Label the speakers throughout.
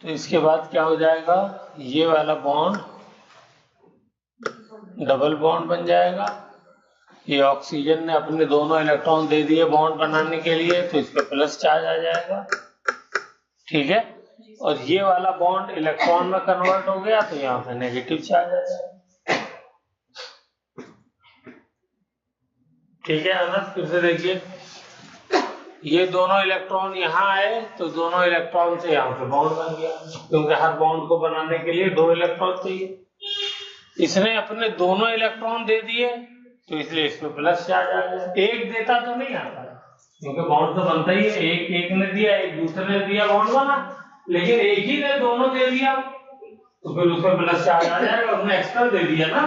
Speaker 1: तो इसके बाद क्या हो जाएगा, ये वाला बॉन्ड डबल बॉन्ड बन जाएगा। ये ऑक्सीजन ने अपने दोनों इलेक्ट्रॉन दे दिए बॉन्ड बनाने के लिए, तो इस पे प्लस चार्ज आ जाएगा। ठीक है, और ये वाला बॉन्ड इलेक्ट्रॉन में कन्वर्ट हो गया, तो यहाँ पे नेगेटिव चार्ज आ जाएगा। ठीक है अनस, फिर से देखिए, ये दोनों इलेक्ट्रॉन यहाँ आए तो दोनों इलेक्ट्रॉन से यहाँ पे बॉन्ड बन गया, क्योंकि हर बॉन्ड को बनाने के लिए 2 इलेक्ट्रॉन चाहिए। इसने अपने दोनों इलेक्ट्रॉन दे दिए, तो इसलिए इसमें प्लस चार्ज आ गया। एक देता तो नहीं आता, क्योंकि बॉन्ड तो बनता ही है, एक ने दिया, एक दूसरे ने दिया, बॉन्ड बना। लेकिन एक ही ने दोनों दे दिया, तो फिर उसमें प्लस चार्ज आ जाएगा, उसने एक्स्ट्रा दे दिया ना,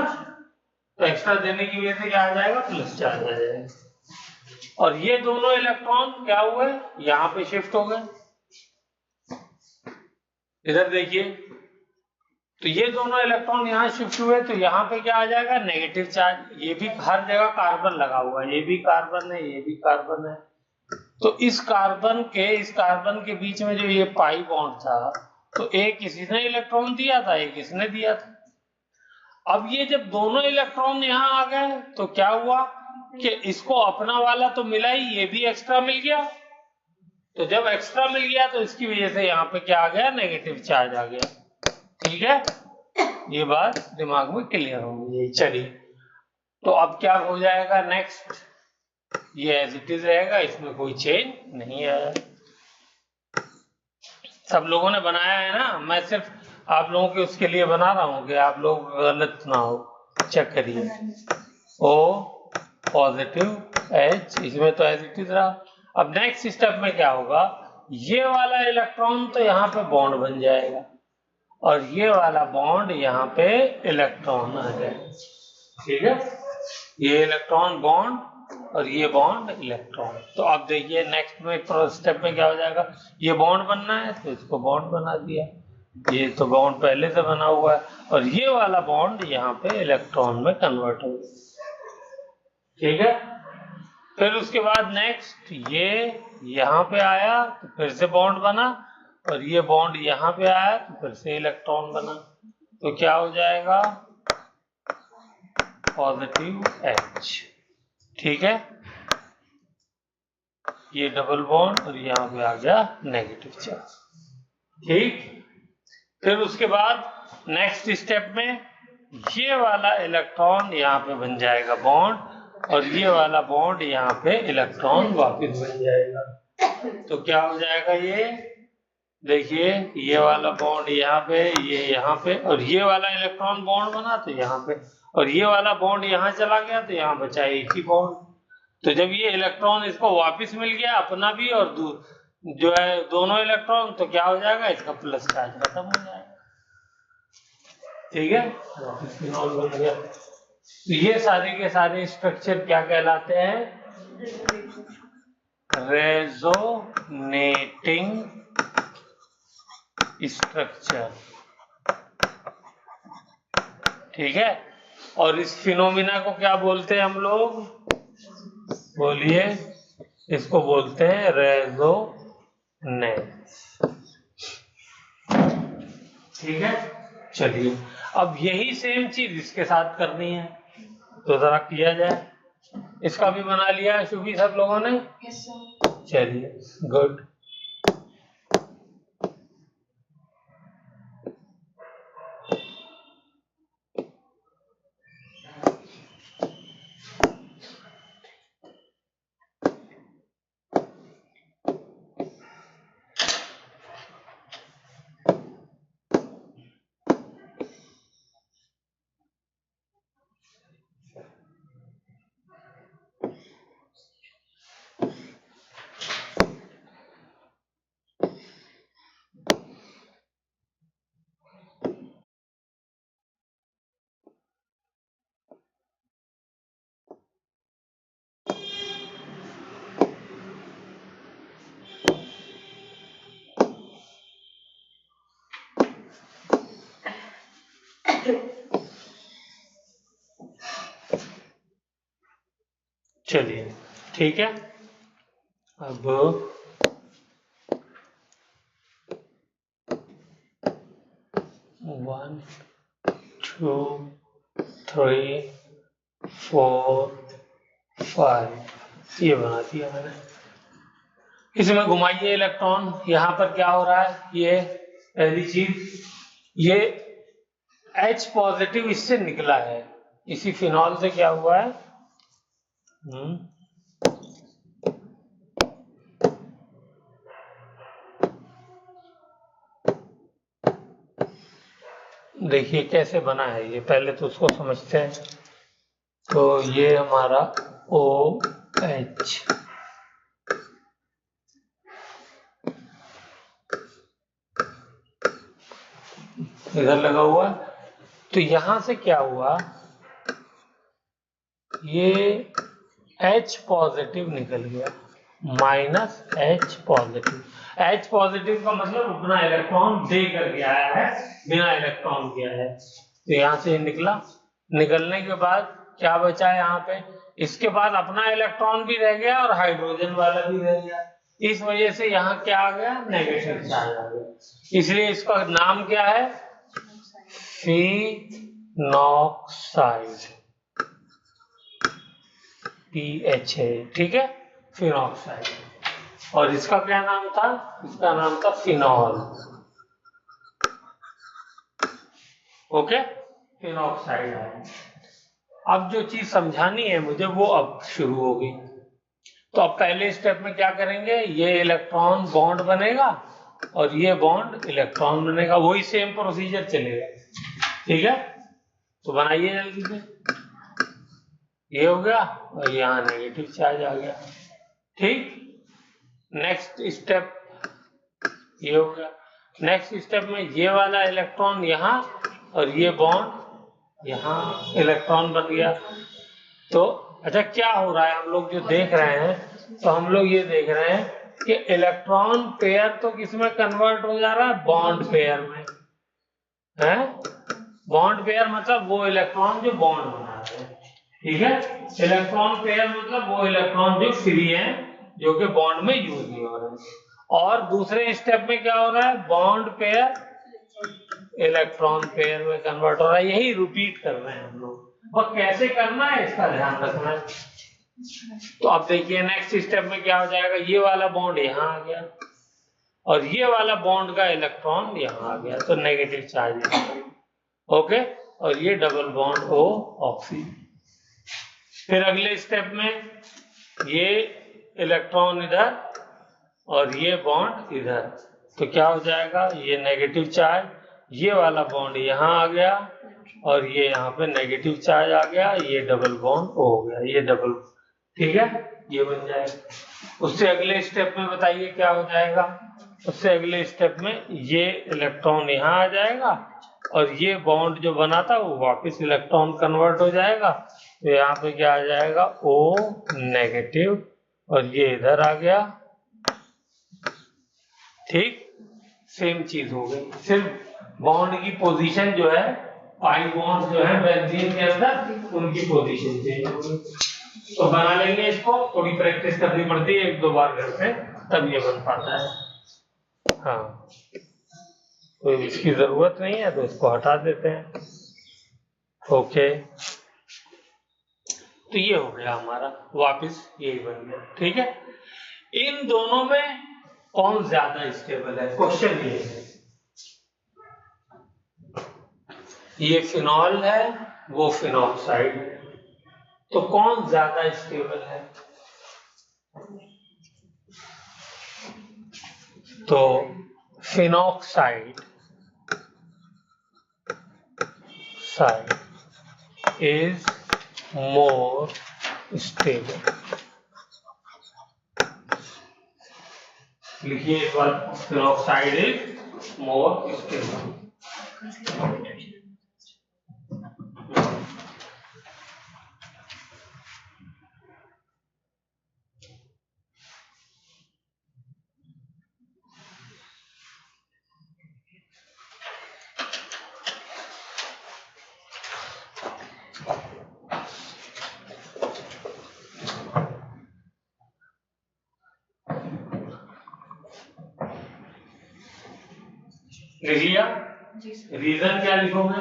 Speaker 1: तो एक्स्ट्रा देने की वजह से क्या आ जाएगा, प्लस चार्ज आ जाएगा। और ये दोनों इलेक्ट्रॉन क्या हुए, यहाँ पे शिफ्ट हो गए। इधर देखिए, तो ये दोनों इलेक्ट्रॉन यहाँ शिफ्ट हुए, तो यहाँ पे क्या आ जाएगा, नेगेटिव चार्ज। ये भी हर जगह कार्बन लगा हुआ है, ये भी कार्बन है, ये भी कार्बन है। तो इस कार्बन के बीच में जो ये पाई बॉन्ड था, तो एक इसने इलेक्ट्रॉन दिया था, एक इसने दिया था। अब ये जब दोनों इलेक्ट्रॉन यहाँ आ गए, तो क्या हुआ कि इसको अपना वाला तो मिला ही, ये भी एक्स्ट्रा मिल गया। तो जब एक्स्ट्रा मिल गया, तो इसकी वजह से यहाँ पे क्या आ गया, नेगेटिव चार्ज आ गया। ठीक है, ये बात दिमाग में क्लियर होगी। चलिए, तो अब क्या हो जाएगा नेक्स्ट, ये एज इट इज रहेगा, इसमें कोई चेंज नहीं आया। सब लोगों ने बनाया है ना, मैं सिर्फ आप लोगों के उसके लिए बना रहा हूँ कि आप लोग गलत ना हो। चेक करिए, O पॉजिटिव H, इसमें तो एज इट इज रहा। अब नेक्स्ट स्टेप में क्या होगा, ये वाला इलेक्ट्रॉन तो यहाँ पे बॉन्ड बन जाएगा, और ये वाला बॉन्ड यहाँ पे इलेक्ट्रॉन आ जाएगा। ठीक है, ये इलेक्ट्रॉन बॉन्ड और ये बॉन्ड इलेक्ट्रॉन। तो अब देखिए नेक्स्ट में स्टेप में क्या हो जाएगा, ये बॉन्ड बनना है तो इसको बॉन्ड बना दिया, ये तो बॉन्ड पहले से बना हुआ है, और ये वाला बॉन्ड यहाँ पे इलेक्ट्रॉन में कन्वर्ट हो गया। ठीक है, फिर उसके बाद नेक्स्ट ये यहाँ पे आया तो फिर से बॉन्ड बना, और ये बॉन्ड यहाँ पे आया तो फिर से इलेक्ट्रॉन बना, तो क्या हो जाएगा, पॉजिटिव H। ठीक है, ये डबल बॉन्ड और यहाँ पे आ गया नेगेटिव चार्ज। ठीक, फिर उसके बाद नेक्स्ट स्टेप में ये वाला इलेक्ट्रॉन यहाँ पे बन जाएगा बॉन्ड, और ये वाला बॉन्ड यहाँ पे इलेक्ट्रॉन वापस बन जाएगा। तो क्या हो जाएगा, ये देखिए, ये वाला बॉन्ड यहाँ पे, ये यहाँ पे, और ये वाला इलेक्ट्रॉन बॉन्ड बना तो यहाँ पे, और ये वाला बॉन्ड यहाँ चला गया तो यहाँ बचा एक ही बॉन्ड। तो जब ये इलेक्ट्रॉन इसको वापस मिल गया, अपना भी और जो है दोनों इलेक्ट्रॉन, तो क्या हो जाएगा, इसका प्लस चार्ज खत्म हो जाएगा। ठीक है, फिनॉल बन गया। तो ये सारे के सारे स्ट्रक्चर क्या कहलाते हैं, रेजोनेटिंग स्ट्रक्चर। ठीक है, और इस फिनोमिना को क्या बोलते हैं हम लोग, बोलिए, इसको बोलते हैं रेजोनेंस। ठीक है, चलिए, अब यही सेम चीज इसके साथ करनी है, तो जरा किया जाए। इसका भी बना लिया है शुभी सब लोगों ने, चलिए गुड। चलिए ठीक है, अब 1 2 3 4 5 ये बना दिया मैंने। इसमें घुमाइए इलेक्ट्रॉन, यहाँ पर क्या हो रहा है, ये पहली चीज, ये H पॉजिटिव इससे निकला है, इसी फिनॉल से क्या हुआ है, देखिए कैसे बना है ये, पहले तो उसको समझते हैं। तो ये हमारा OH इधर लगा हुआ, तो यहां से क्या हुआ, ये H पॉजिटिव निकल गया, -H पॉजिटिव। H पॉजिटिव का मतलब अपना इलेक्ट्रॉन दे करके आया है, बिना इलेक्ट्रॉन के आया है। तो यहां से निकला, निकलने के बाद क्या बचा है यहाँ पे, इसके बाद अपना इलेक्ट्रॉन भी रह गया और हाइड्रोजन वाला भी रह गया, इस वजह से यहाँ क्या आ गया, नेगेटिव चार्ज आ गया। इसलिए इसका नाम क्या है, फिनॉक्साइड, PHA, ठीक है, फिनॉक्साइड। और इसका क्या नाम था, इसका नाम था फिनॉल। ओके, फिनॉक्साइड है। अब जो चीज समझानी है मुझे वो अब शुरू होगी। तो अब पहले स्टेप में क्या करेंगे, ये इलेक्ट्रॉन बॉन्ड बनेगा और ये बॉन्ड इलेक्ट्रॉन बनेगा, वही सेम प्रोसीजर चलेगा, ठीक है। तो बनाइए जल्दी से, ये हो गया और यहाँ नेगेटिव चार्ज आ गया, ठीक। नेक्स्ट स्टेप ये हो गया, नेक्स्ट स्टेप में ये वाला इलेक्ट्रॉन यहाँ और ये बॉन्ड यहाँ, इलेक्ट्रॉन बन गया। तो अच्छा क्या हो रहा है, हम लोग जो देख रहे हैं, तो हम लोग ये देख रहे हैं कि इलेक्ट्रॉन पेयर तो किसमें कन्वर्ट हो जा रहा है, बॉन्ड पेयर में है। बॉन्ड पेयर मतलब वो इलेक्ट्रॉन जो बॉन्ड बना रहे हैं, ठीक है। इलेक्ट्रॉन पेयर मतलब वो इलेक्ट्रॉन जो फ्री है, जो कि बॉन्ड में यूज नहीं हो रहे हैं। और दूसरे स्टेप में क्या हो रहा है, बॉन्ड पेयर इलेक्ट्रॉन पेयर में कन्वर्ट हो रहा है। यही रिपीट कर रहे हैं हम लोग, और कैसे करना है इसका ध्यान रखना है। तो अब देखिए नेक्स्ट स्टेप में क्या हो जाएगा, ये वाला बॉन्ड यहाँ आ गया और ये वाला बॉन्ड का इलेक्ट्रॉन यहाँ आ गया, तो नेगेटिव चार्ज, ओके। और ये डबल बॉन्ड O ऑक्सीजन। फिर अगले स्टेप में ये इलेक्ट्रॉन इधर और ये बॉन्ड इधर, तो क्या हो जाएगा, ये नेगेटिव चार्ज, ये वाला बॉन्ड यहाँ आ गया और ये यहाँ पे नेगेटिव चार्ज आ गया, ये डबल बॉन्ड हो गया, ये डबल, ठीक है, ये बन जाएगा। उससे अगले स्टेप में बताइए क्या हो जाएगा, उससे अगले स्टेप में ये इलेक्ट्रॉन यहाँ आ जाएगा और ये बॉन्ड जो बना था वो वापस इलेक्ट्रॉन कन्वर्ट हो जाएगा, तो यहाँ पे क्या आ जाएगा, O नेगेटिव और ये इधर आ गया, ठीक। सेम चीज हो गई, सिर्फ बॉन्ड की पोजीशन जो है, पाई बॉन्ड जो है बेंजीन के अंदर, उनकी पोजीशन चेंज हो गई। तो बना लेंगे इसको, थोड़ी प्रैक्टिस करनी पड़ती है, 1-2 बार घर पे, तब ये बन पाता है। हाँ, तो इसकी जरूरत नहीं है तो इसको हटा देते हैं, ओके। तो ये हो गया हमारा, वापस यही बन गया, ठीक है। इन दोनों में कौन ज्यादा स्टेबल है, क्वेश्चन ये है। ये फिनॉल है, वो फिनॉक्साइड है, तो कौन ज्यादा स्टेबल है, तो फिनॉक्साइड is more stable। लिखिए एक बार, फिनॉक्साइड इज मोर स्टेबल। लिख लिया। रीजन क्या लिखोगे?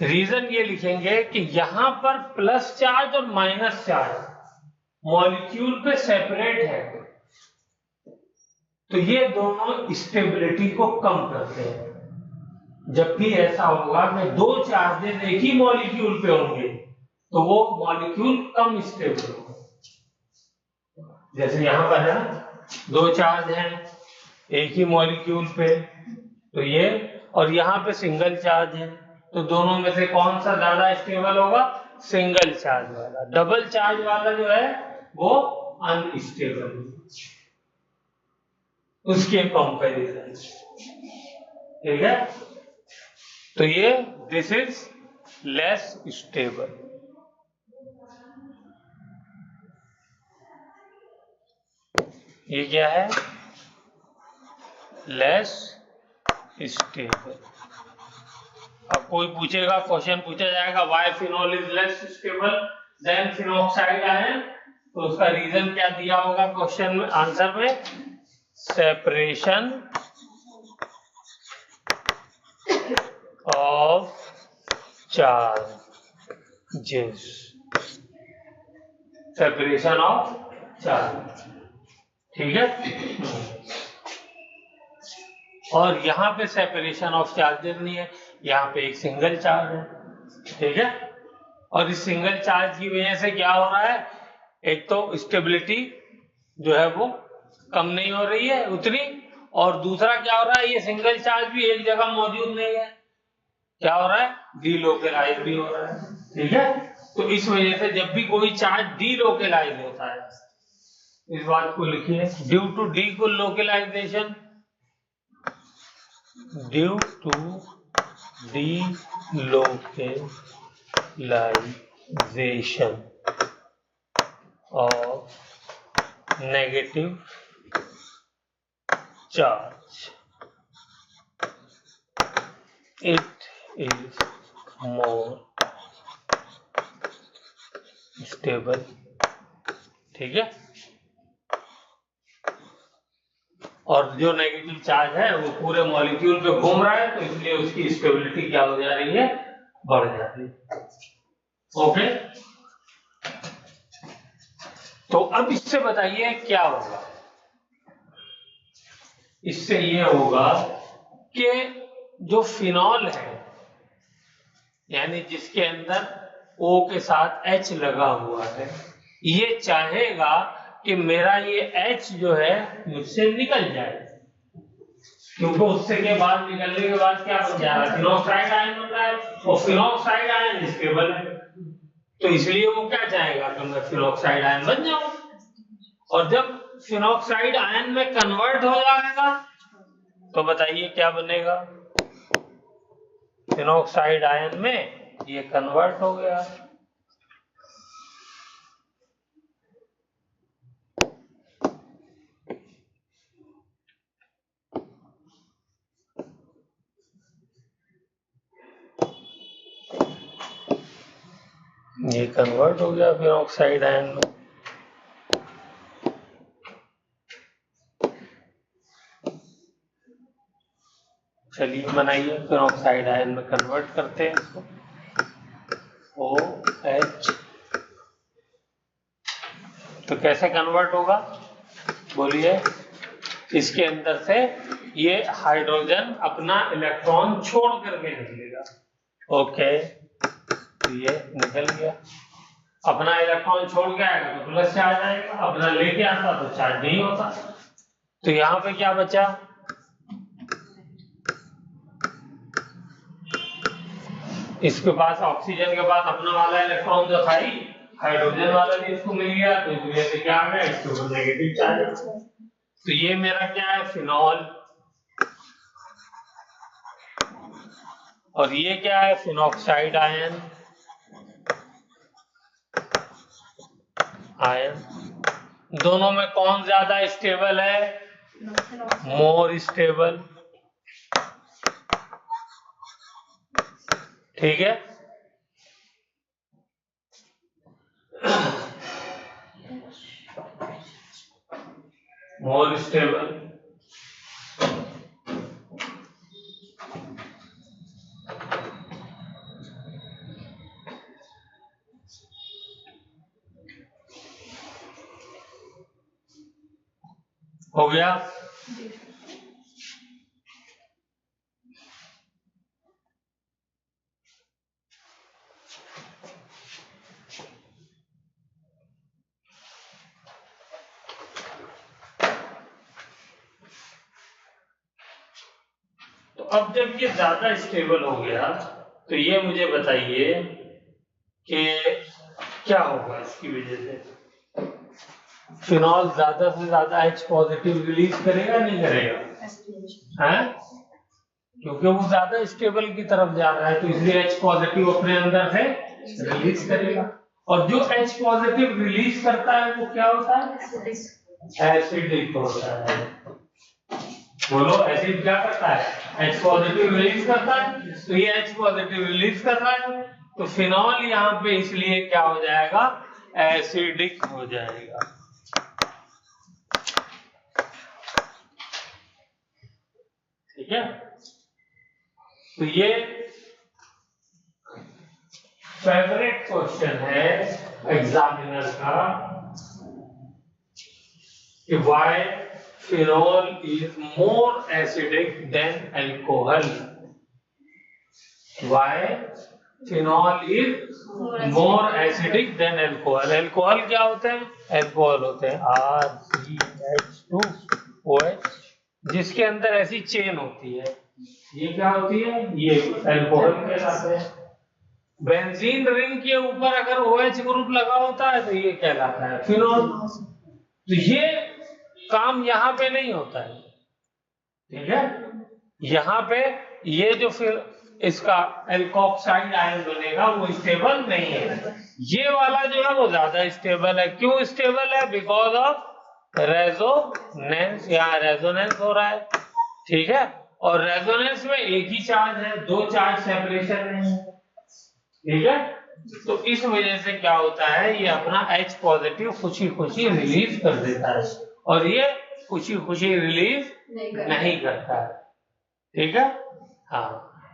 Speaker 1: रीजन ये लिखेंगे कि यहां पर प्लस चार्ज और माइनस चार्ज मॉलिक्यूल पे सेपरेट है, तो ये दोनों स्टेबिलिटी को कम करते हैं। जब भी ऐसा होगा कि दो चार्जेस एक ही मॉलिक्यूल पे होंगे तो वो मॉलिक्यूल कम स्टेबल होगा। जैसे यहां पर है ना, दो चार्ज हैं एक ही मॉलिक्यूल पे, तो ये, और यहाँ पे सिंगल चार्ज है, तो दोनों में से कौन सा ज्यादा स्टेबल होगा? सिंगल चार्ज वाला। डबल चार्ज वाला जो है वो अनस्टेबल, उसके कंपैरिजन। ठीक है, तो ये दिस इज लेस स्टेबल। ये क्या है? Less stable. अब कोई पूछेगा, क्वेश्चन पूछा जाएगा why phenol is less stable then phenoxide ion, तो उसका रीजन क्या दिया होगा क्वेश्चन में, आंसर में? Separation of charges, separation of charge. ठीक है, और यहां पे सेपरेशन ऑफ चार्जेस नहीं है, यहाँ पे एक सिंगल चार्ज है। ठीक है, और इस सिंगल चार्ज की वजह से क्या हो रहा है? एक तो स्टेबिलिटी जो है वो कम नहीं हो रही है उतनी, और दूसरा क्या हो रहा है, ये सिंगल चार्ज भी एक जगह मौजूद नहीं है, क्या हो रहा है? डीलोकेलाइज भी हो रहा है। ठीक है, तो इस वजह से जब भी कोई चार्ज डीलोकेलाइज होता है, इस बात को लिखिए, due to delocalisation, due to delocation of negative charge, it is more stable। ठीक है, और जो नेगेटिव चार्ज है वो पूरे मॉलिक्यूल पे घूम रहा है, तो इसलिए उसकी स्टेबिलिटी क्या हो जा रही है? बढ़ जा रही है। ओके, तो अब इससे बताइए क्या होगा? इससे ये होगा कि जो फिनॉल है, यानी जिसके अंदर O के साथ H लगा हुआ है, ये चाहेगा कि मेरा ये H जो है मुझसे निकल जाए, क्योंकि उससे के बाद निकलने के बाद क्या बन जा रहा है? फिनॉक्साइड आयन बन रहा है, और फिनॉक्साइड आयन स्टेबल है, तो इसलिए वो क्या चाहेगा कि मैं फिनॉक्साइड आयन बन जाऊं। और जब फिनॉक्साइड आयन में कन्वर्ट हो जाएगा तो बताइए क्या बनेगा? फिनॉक्साइड आयन में ये कन्वर्ट हो गया, ये कन्वर्ट हो गया फिनॉक्साइड आयन में। चलिए बनाइए, फिनॉक्साइड आयन में कन्वर्ट करते हैं इसको। OH, तो कैसे कन्वर्ट होगा बोलिए? इसके अंदर से ये हाइड्रोजन अपना इलेक्ट्रॉन छोड़ करके निकलेगा। ओके, तो ये निकल गया, अपना इलेक्ट्रॉन छोड़ के आएगा तो प्लस चार्ज आएगा, अपना लेके आता तो चार्ज नहीं होता। तो यहां पे क्या बचा? इसके पास, ऑक्सीजन के पास अपना वाला इलेक्ट्रॉन तो था ही, हाइड्रोजन वाला भी इसको मिल गया, तो इस वजह से क्या आ गया? इसके ऊपर नेगेटिव चार्ज। तो ये मेरा क्या है? फिनॉल। और ये क्या है? Phenoxide ion. दोनों में कौन ज्यादा स्टेबल है? More stable. ठीक है, मोर स्टेबल। हो गया। तो अब जब ये ज्यादा स्टेबल हो गया तो ये मुझे बताइए कि क्या होगा इसकी वजह से। फिनॉल ज्यादा से ज्यादा H पॉजिटिव रिलीज करेगा नहीं करेगा, है? क्योंकि वो ज्यादा स्टेबल की तरफ जा रहा है तो इसलिए H पॉजिटिव अपने अंदर से रिलीज करेगा। और जो H पॉजिटिव रिलीज करता है वो क्या होता है? एसिडिक होता है। बोलो, एसिड क्या करता है? H पॉजिटिव रिलीज करता है, तो ये H पॉजिटिव रिलीज कर रहा है तो फिनॉल यहाँ पे इसलिए क्या हो जाएगा? एसिडिक हो जाएगा। ठीक है, तो ये फेवरेट क्वेश्चन है एग्जामिनर का कि why phenol is more acidic than alcohol. Why phenol is more acidic than alcohol. Alcohol क्या होते हैं? अल्कोहल होते हैं RCH2OH, जिसके अंदर ऐसी चेन होती है। ये क्या होती है? ये अल्कोहल कहलाते हैं। बेंजीन रिंग के ऊपर अगर OH ग्रुप लगा होता है तो ये कहलाता है फिनॉल। तो ये काम यहाँ पे नहीं होता है, ठीक है? यहाँ पे ये जो फिर इसका एल्कोक्साइड आयन बनेगा वो स्टेबल नहीं है। ये वाला जो है वो ज्यादा स्टेबल है। क्यों स्टेबल है? Because of resonance. यहाँ रेजोनेंस हो रहा है, ठीक है? और रेजोनेंस में एक ही चार्ज है, दो चार्ज सेपरेशन नहीं है, ठीक है? तो इस वजह से क्या होता है, ये अपना H पॉजिटिव खुशी खुशी रिलीज कर देता है और ये खुशी खुशी रिलीज नहीं करता है, ठीक है? हाँ,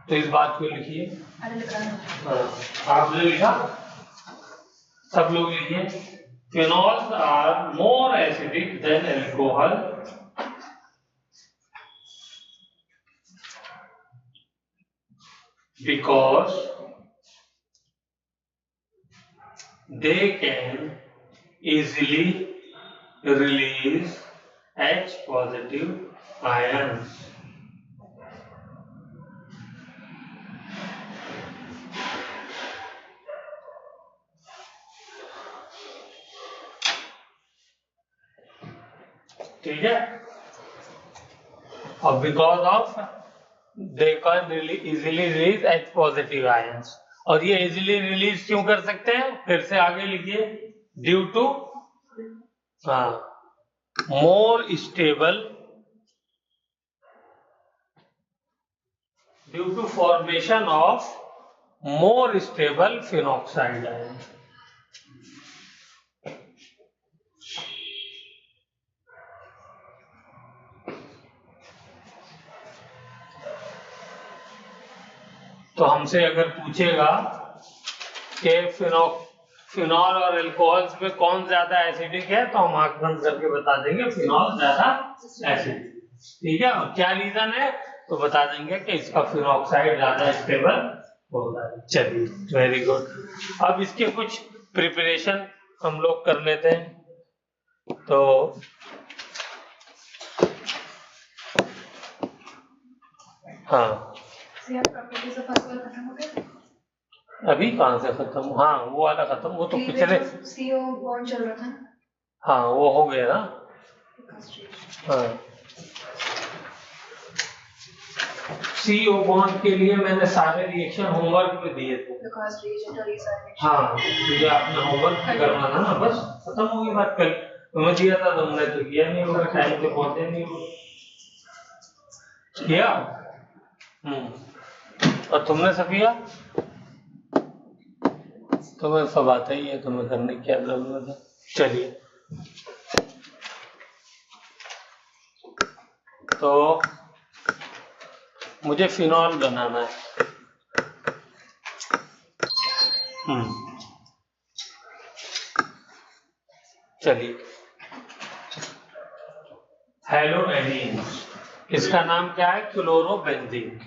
Speaker 1: तो इस बात को लिखिए। आपने लिखा? सब लोग लिखिए। Phenols are more acidic than alcohol because they can easily release H positive ions. ठीक है? और because of they can easily release H positive ions। और ये इजीली रिलीज क्यों कर सकते हैं? फिर से आगे लिखिए। Due to more stable, due to formation of more stable phenoxide ion. तो हमसे अगर पूछेगा कि फिनॉल और अल्कोहल्स में कौन ज्यादा एसिडिक है तो हम आंख बंद करके बता देंगे फिनॉल ज्यादा एसिडिक, ठीक है? और क्या रीजन है तो बता देंगे कि इसका फिनॉक्साइड ज्यादा स्टेबल होता है। चलिए, वेरी गुड। अब इसके कुछ प्रिपरेशन हम लोग कर लेते हैं। तो हाँ, अभी कहाँ से खत्म? हाँ, वो वाला खत्म, वो तो पिछले
Speaker 2: CO बॉन्ड चल रहा था ना।
Speaker 1: हाँ, वो हो गया ना। हाँ, CO बॉन्ड के लिए मैंने सारे रिएक्शन होमवर्क में दिए थे। हाँ, मुझे आपने होमवर्क करना था ना, बस खत्म हो गई बात। कल तुम्हें दिया था, तुमने तो किया नहीं होगा, टाइम पे पहुंचे नहीं हो किया। और तुमने सफिया, तुम्हें सब आता ही है, तुम्हें करने की क्या जरूरत है। चलिए, तो मुझे फिनॉल बनाना है। चलिए, हेलोएरीन, इसका नाम क्या है? क्लोरोबेंजीन।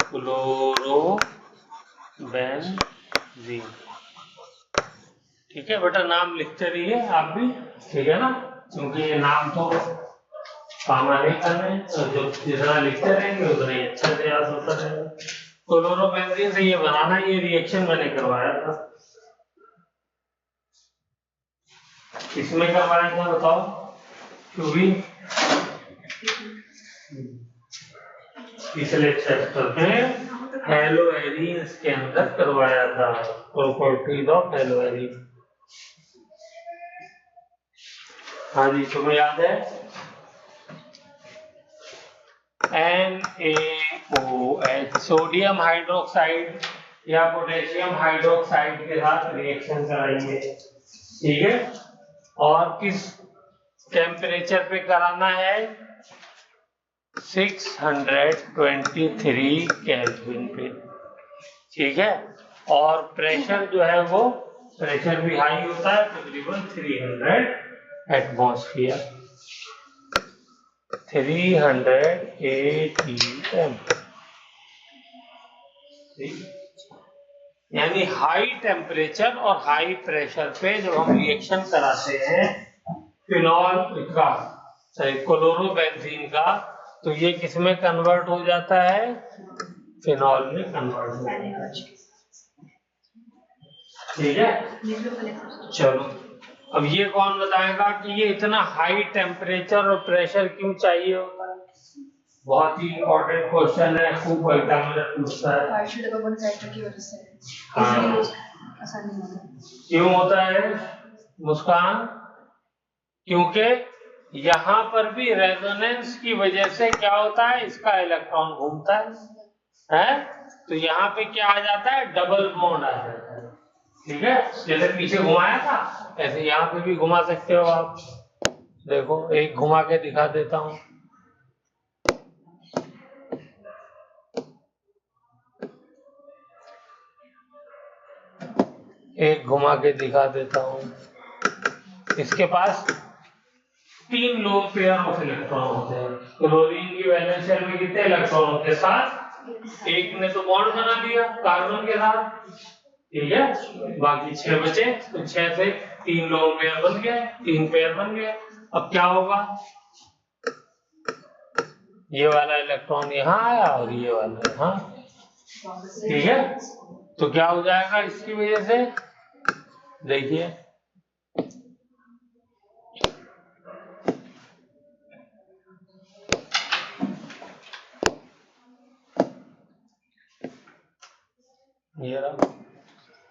Speaker 1: क्लोरोबेंजीन, ठीक है बेटा, नाम लिखते रहिए आप भी, ठीक है ना, क्योंकि ये नाम तो काम आने का है, और जो जितना लिखते रहेंगे उतना ही अच्छा प्रयास होता रहेगा। क्लोरोबेंजीन से ये बनाना, ये रिएक्शन मैंने करवाया था। इसमें करवाया था बताओ, क्योंकि पिछले चैप्टर में हेलोएरीन के अंदर करवाया था, प्रॉपर्टीज ऑफ हेलोएरीन। हाँ जी, तुम्हें याद है? NaOH, सोडियम हाइड्रोक्साइड या पोटेशियम हाइड्रोक्साइड के साथ रिएक्शन कराएंगे, ठीक है, और किस टेम्परेचर पे कराना है? 623 केल्विन पे, ठीक है, और प्रेशर जो है वो प्रेशर भी हाई होता है, तकरीबन 300 एटमॉस्फेयर, 300 atm, यानी हाई टेम्परेचर और हाई प्रेशर पे जब हम रिएक्शन कराते हैं फिनॉल का, क्लोरोबेंजीन का, तो ये किसमें कन्वर्ट हो जाता है? फिनॉल में कन्वर्ट हो जाता है, ठीक है। चलो, अब ये कौन बताएगा कि ये इतना हाई टेम्परेचर और प्रेशर क्यों चाहिए होता है? बहुत ही इंपॉर्टेंट क्वेश्चन है, खूब एग्जामिनर पूछता है।
Speaker 2: पार्शियल कार्बन फैक्टर की वजह से
Speaker 1: हाँ,
Speaker 2: आसानी होता है।
Speaker 1: क्यों होता है मुस्कान? क्योंकि यहाँ पर भी रेजोनेंस की वजह से क्या होता है, इसका इलेक्ट्रॉन घूमता है, तो यहाँ पे क्या आ जाता है? डबल बॉन्ड आ जाता है, ठीक है। जैसे पीछे घुमाया था, ऐसे यहाँ पे भी घुमा सकते हो आप। देखो, एक घुमा के दिखा देता हूँ, एक घुमा के दिखा देता हूँ। इसके पास 3 लोन पेयर ऑफ इलेक्ट्रॉन होते हैं। क्लोरीन की वैलेंस शेल में कितने इलेक्ट्रॉन होते हैं? 7। एक ने तो बॉन्ड बना दिया कार्बन के साथ, ठीक है, बाकी 6 बचे, तो 6 से 3 लोन पेयर बन गए, 3 पेयर बन गए। अब क्या होगा? ये वाला इलेक्ट्रॉन यहाँ आया और ये वाला यहाँ, ठीक है, तो क्या हो जाएगा इसकी वजह से? देखिए, ये रहा,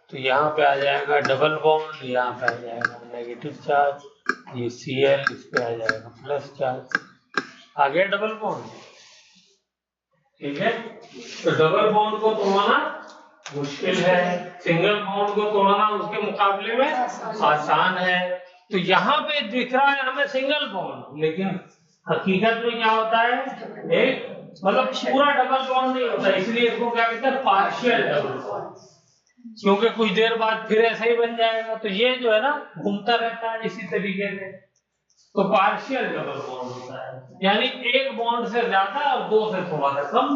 Speaker 1: तो यहाँ पे आ जाएगा डबल बॉन्ड, यहाँ पे आ जाएगा नेगेटिव चार्ज, ये Cl, इस पे आ जाएगा प्लस चार्ज, आ गया डबल बॉन्ड, ठीक है। तो डबल बॉन्ड को तोड़ना मुश्किल है, सिंगल बॉन्ड को तोड़ना उसके मुकाबले में आसान है। तो यहाँ पे दिख रहा है हमें सिंगल बॉन्ड, लेकिन हकीकत में क्या होता है? एक मतलब पूरा डबल बॉन्ड नहीं होता, इसलिए इसको क्या कहते हैं? पार्शियल डबल बॉन्ड, क्योंकि कुछ देर बाद फिर ऐसे ही बन जाएगा, तो ये जो है ना घूमता रहता है इसी तरीके से, तो पार्शियल डबल बॉन्ड होता है, यानी एक बॉन्ड से ज्यादा और 2 से थोड़ा सा कम।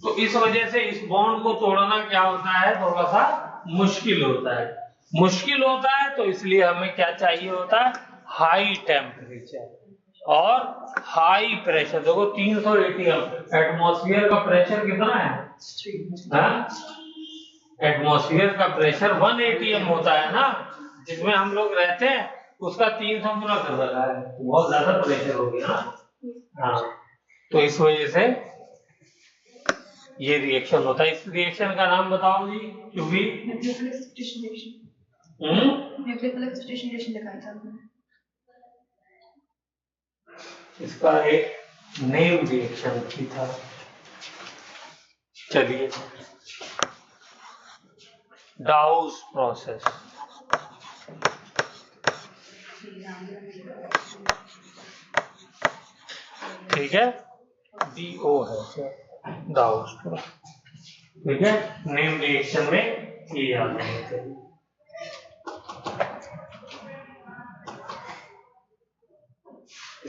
Speaker 1: तो इस वजह से इस बॉन्ड को तोड़ना क्या होता है? थोड़ा सा मुश्किल होता है। मुश्किल होता है तो इसलिए हमें क्या चाहिए होता है? हाई टेम्परेचर और हाई प्रेशर। देखो 300 atm, एटमॉस्फेयर का प्रेशर कितना है? एटमॉस्फेयर का प्रेशर 1 atm होता है ना, जिसमें हम लोग रहते हैं, उसका 300 गुना कर रखा है, बहुत ज्यादा प्रेशर हो गया ना। हाँ, तो इस वजह से ये रिएक्शन होता है। इस रिएक्शन का नाम बताओ जी, क्योंकि इसका एक नेम रिएक्शन भी था। चलिए, डाउस प्रोसेस, ठीक है, DO है डाउस प्रोसेस, ठीक है। नेम रिएक्शन में ये याद होना चाहिए।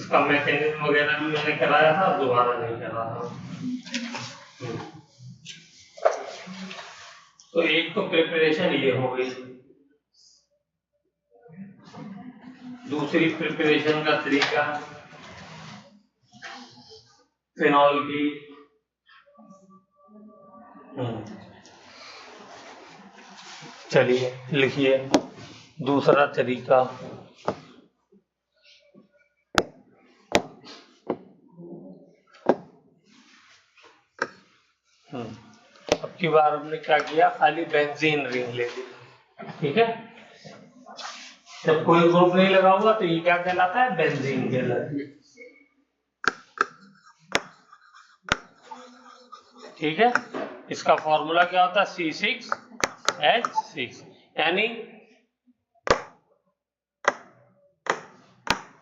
Speaker 1: इसका मैकेनिज्म वगैरह भी मैंने कराया था, दोबारा नहीं करा था। तो एक तो प्रिपरेशन ये हो गई, दूसरी प्रिपरेशन का तरीका फिनॉल की। चलिए लिखिए दूसरा तरीका। अब की बार हमने क्या किया, खाली बेंजीन रिंग ले ली, ठीक है। जब कोई ग्रुप नहीं लगा हुआ तो ये क्या कहलाता है, बेंजीन कहलाती है, ठीक है। इसका फॉर्मूला क्या होता है, C6H6, यानी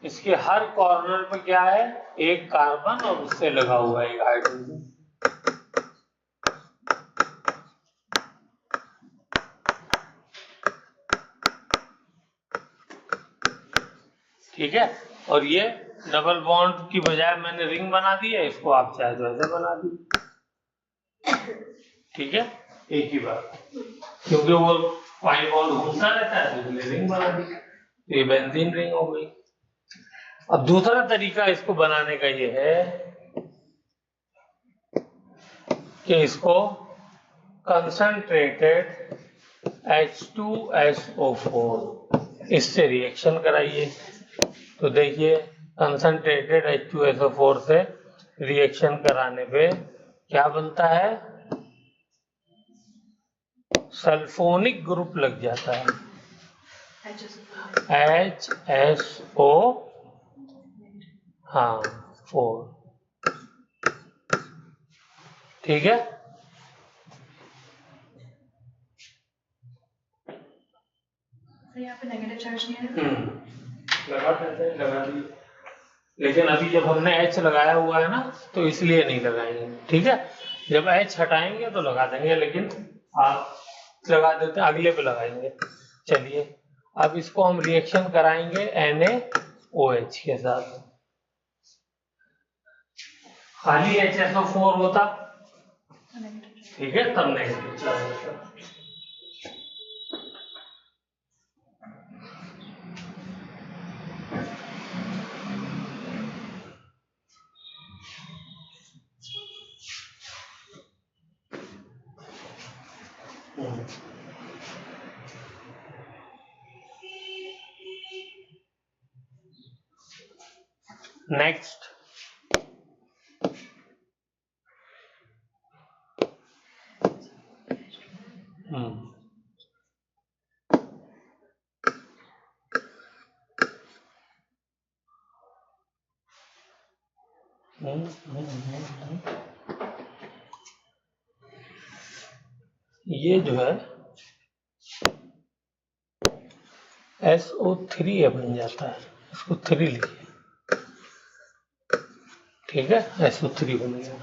Speaker 1: इसके हर कॉर्नर पे क्या है, एक कार्बन और उससे लगा हुआ है एक हाइड्रोजन, ठीक है। और ये डबल बॉन्ड की बजाय मैंने रिंग बना दी है, इसको आप चाहे तो ऐसे बना दी, ठीक है, एक ही बात, क्योंकि वो पाई बॉन्ड घूमता रहता है तो इसलिए रिंग बना दी, तो ये बेंजीन रिंग हो गई। अब दूसरा तरीका इसको बनाने का ये है कि इसको कंसंट्रेटेड H2SO4 इससे रिएक्शन कराइए। तो देखिए कंसंट्रेटेड H2SO4 से रिएक्शन कराने पे क्या बनता है, सल्फोनिक ग्रुप लग जाता है, HSO, हाँ 4, ठीक है।
Speaker 2: यहाँ पे नेगेटिव चार्ज नहीं है,
Speaker 1: लगा देते हैं, लगा दी, लेकिन अभी जब हमने H लगाया हुआ है ना तो इसलिए नहीं लगाएंगे, ठीक है। जब H हटाएंगे तो लगा देंगे, लेकिन आप लगा देते हैं, अगले पे लगाएंगे। चलिए अब इसको हम रिएक्शन कराएंगे NaOH के साथ, खाली HSO4 होता, ठीक है, तब नेगेटिव चार्ज होता। नेक्स्ट ये जो है SO3 बन जाता है, इसको 3 लिखिए, ठीक है, SO3 बन गया,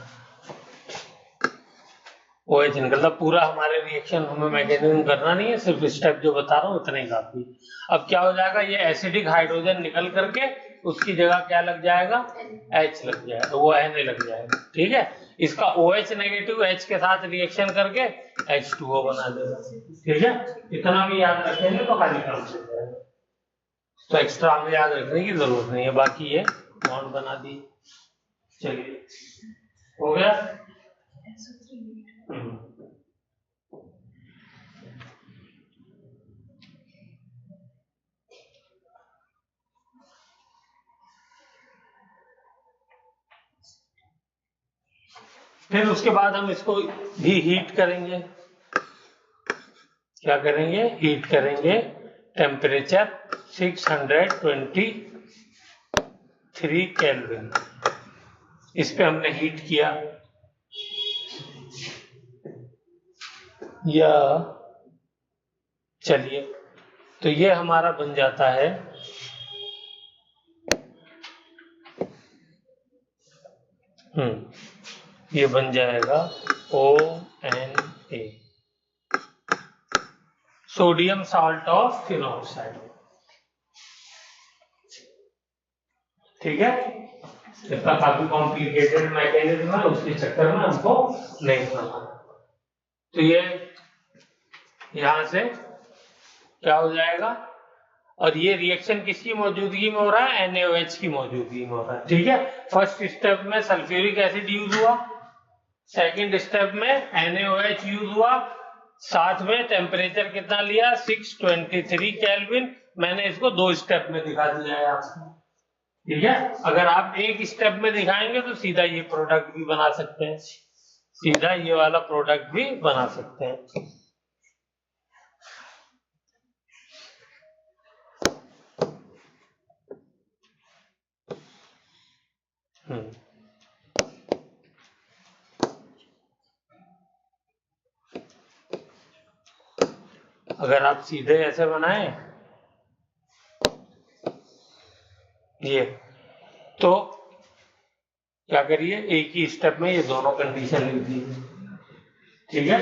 Speaker 1: OH निकलता। पूरा हमारे रिएक्शन हमें मैकेनिज्म करना नहीं है, सिर्फ स्टेप जो बता रहा हूँ उतना ही काफी। अब क्या हो जाएगा, ये एसिडिक हाइड्रोजन निकल करके उसकी जगह क्या लग जाएगा, H लग जाएगा, वो Na लग जाएगा, ठीक है। इसका OH नेगेटिव H के साथ रिएक्शन करके H2O बना देगा, ठीक है। इतना भी याद रखेंगे तो खाली काम हो जाएगा, तो एक्स्ट्रा हमें याद रखने की जरूरत नहीं है। बाकी ये बॉन्ड बना दी, चलिए हो गया। फिर उसके बाद हम इसको भी हीट करेंगे, क्या करेंगे, हीट करेंगे, टेम्परेचर 623 केल्विन, इस पे हमने हीट किया, या चलिए तो ये हमारा बन जाता है ये बन जाएगा ONA, sodium salt of phenoxide, ठीक है, इसका काफी कॉम्प्लिकेटेड मैकेनिज्म है, उसके चक्कर में हमको नहीं समझना। तो ये यहां से क्या हो जाएगा, और ये रिएक्शन किसकी मौजूदगी में हो रहा है, NaOH की मौजूदगी में हो रहा है। ठीक है, फर्स्ट स्टेप में सल्फ्यूरिक एसिड यूज हुआ, सेकंड स्टेप में NaOH यूज हुआ, साथ में टेम्परेचर कितना लिया, 623 केल्विन। मैंने इसको 2 स्टेप में दिखा दिया है आपको। ठीक है, अगर आप एक स्टेप में दिखाएंगे तो सीधा ये प्रोडक्ट भी बना सकते हैं, सीधा ये वाला प्रोडक्ट भी बना सकते हैं। अगर आप सीधे ऐसे बनाए ये, तो क्या करिए, एक ही स्टेप में ये दोनों कंडीशन लिख दीजिए। ठीक है,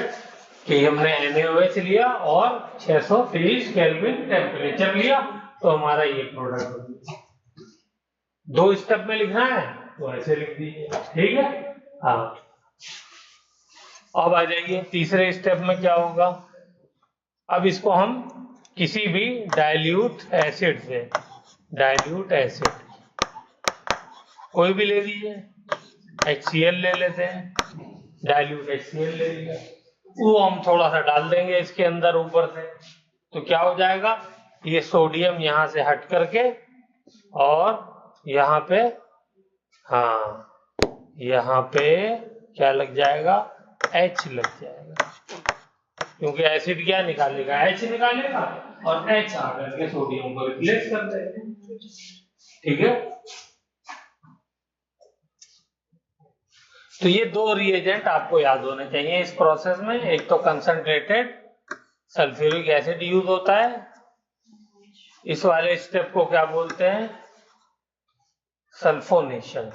Speaker 1: कि हमने NaOH लिया और 623 केल्विन टेम्परेचर लिया, तो हमारा ये प्रोडक्ट हो गया। 2 स्टेप में लिखना है तो ऐसे लिख दीजिए। ठीक है, हाँ। अब आ जाइए तीसरे स्टेप में क्या होगा। अब इसको हम किसी भी डाइल्यूट एसिड से, डाइल्यूट एसिड कोई भी ले लीजिए, HCl ले लेते हैं, डाइल्यूट HCl ले लिया, वो हम थोड़ा सा डाल देंगे इसके अंदर ऊपर से, तो क्या हो जाएगा, ये सोडियम यहाँ से हट करके और यहाँ पे, हाँ यहाँ पे क्या लग जाएगा, H लग जाएगा, क्योंकि एसिड क्या निकालेगा, H निकालेगा, और H आकर के सोडियम को रिप्लेस कर देगा। ठीक है, तो ये 2 रिएजेंट आपको याद होने चाहिए इस प्रोसेस में। एक तो कंसंट्रेटेड सल्फ्यूरिक एसिड यूज होता है, इस वाले स्टेप को क्या बोलते हैं, सल्फोनेशन।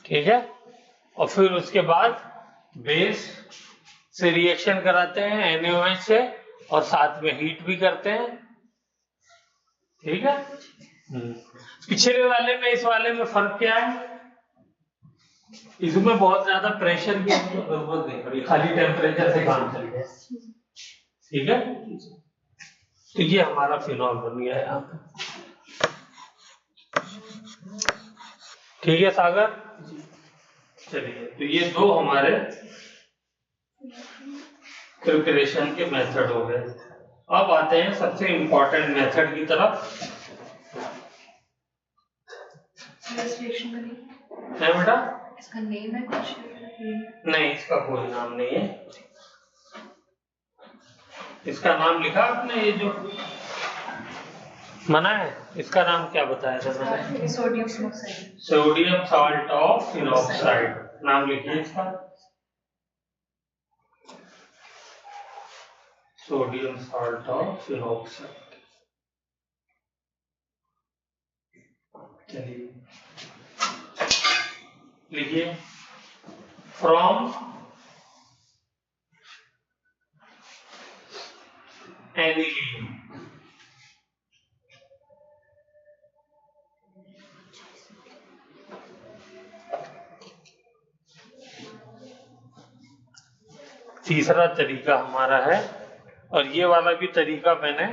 Speaker 1: ठीक है, और फिर उसके बाद बेस से रिएक्शन कराते हैं NaOH से, और साथ में हीट भी करते हैं। ठीक है, पिछले वाले में इस वाले में फर्क क्या है, इसमें बहुत ज्यादा प्रेशर की जरूरत नहीं पड़ी, खाली टेम्परेचर से काम चल गया। ठीक है, तो ये हमारा फिनॉल बन गया यहाँ पे। ठीक है सागर, चलिए, तो ये 2 हमारे प्रिपरेशन के मेथड हो गए। अब आते हैं सबसे इंपॉर्टेंट मेथड की तरफ। है बेटा,
Speaker 2: इसका नेम है कुछ?
Speaker 1: नहीं, इसका कोई नाम नहीं है। इसका नाम लिखा आपने, ये जो मना है, इसका नाम क्या बताया था मैंने, सोडियम साल्ट ऑफ फिनॉक्साइड। नाम लिखिए इसका, सोडियम साल्ट ऑफ फिनॉक्साइड। चलिए लिखिए, फ्रॉम एनिलीन, तीसरा तरीका हमारा है, और ये वाला भी तरीका मैंने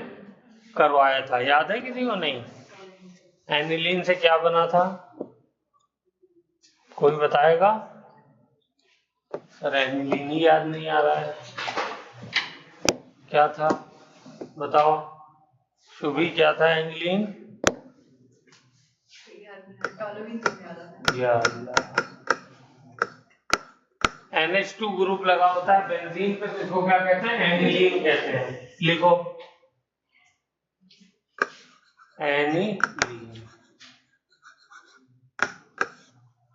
Speaker 1: करवाया था, याद है किसी को, नहीं? एनिलीन से क्या बना था, कोई बताएगा? सर एनिलीन ही याद नहीं आ रहा है, क्या था बताओ, शुभी क्या था एनिलीन? NH2 ग्रुप लगा होता है बेंजीन पे, तो इसको क्या कहते हैं, एनिलीन कहते हैं। लिखो एनिलीन।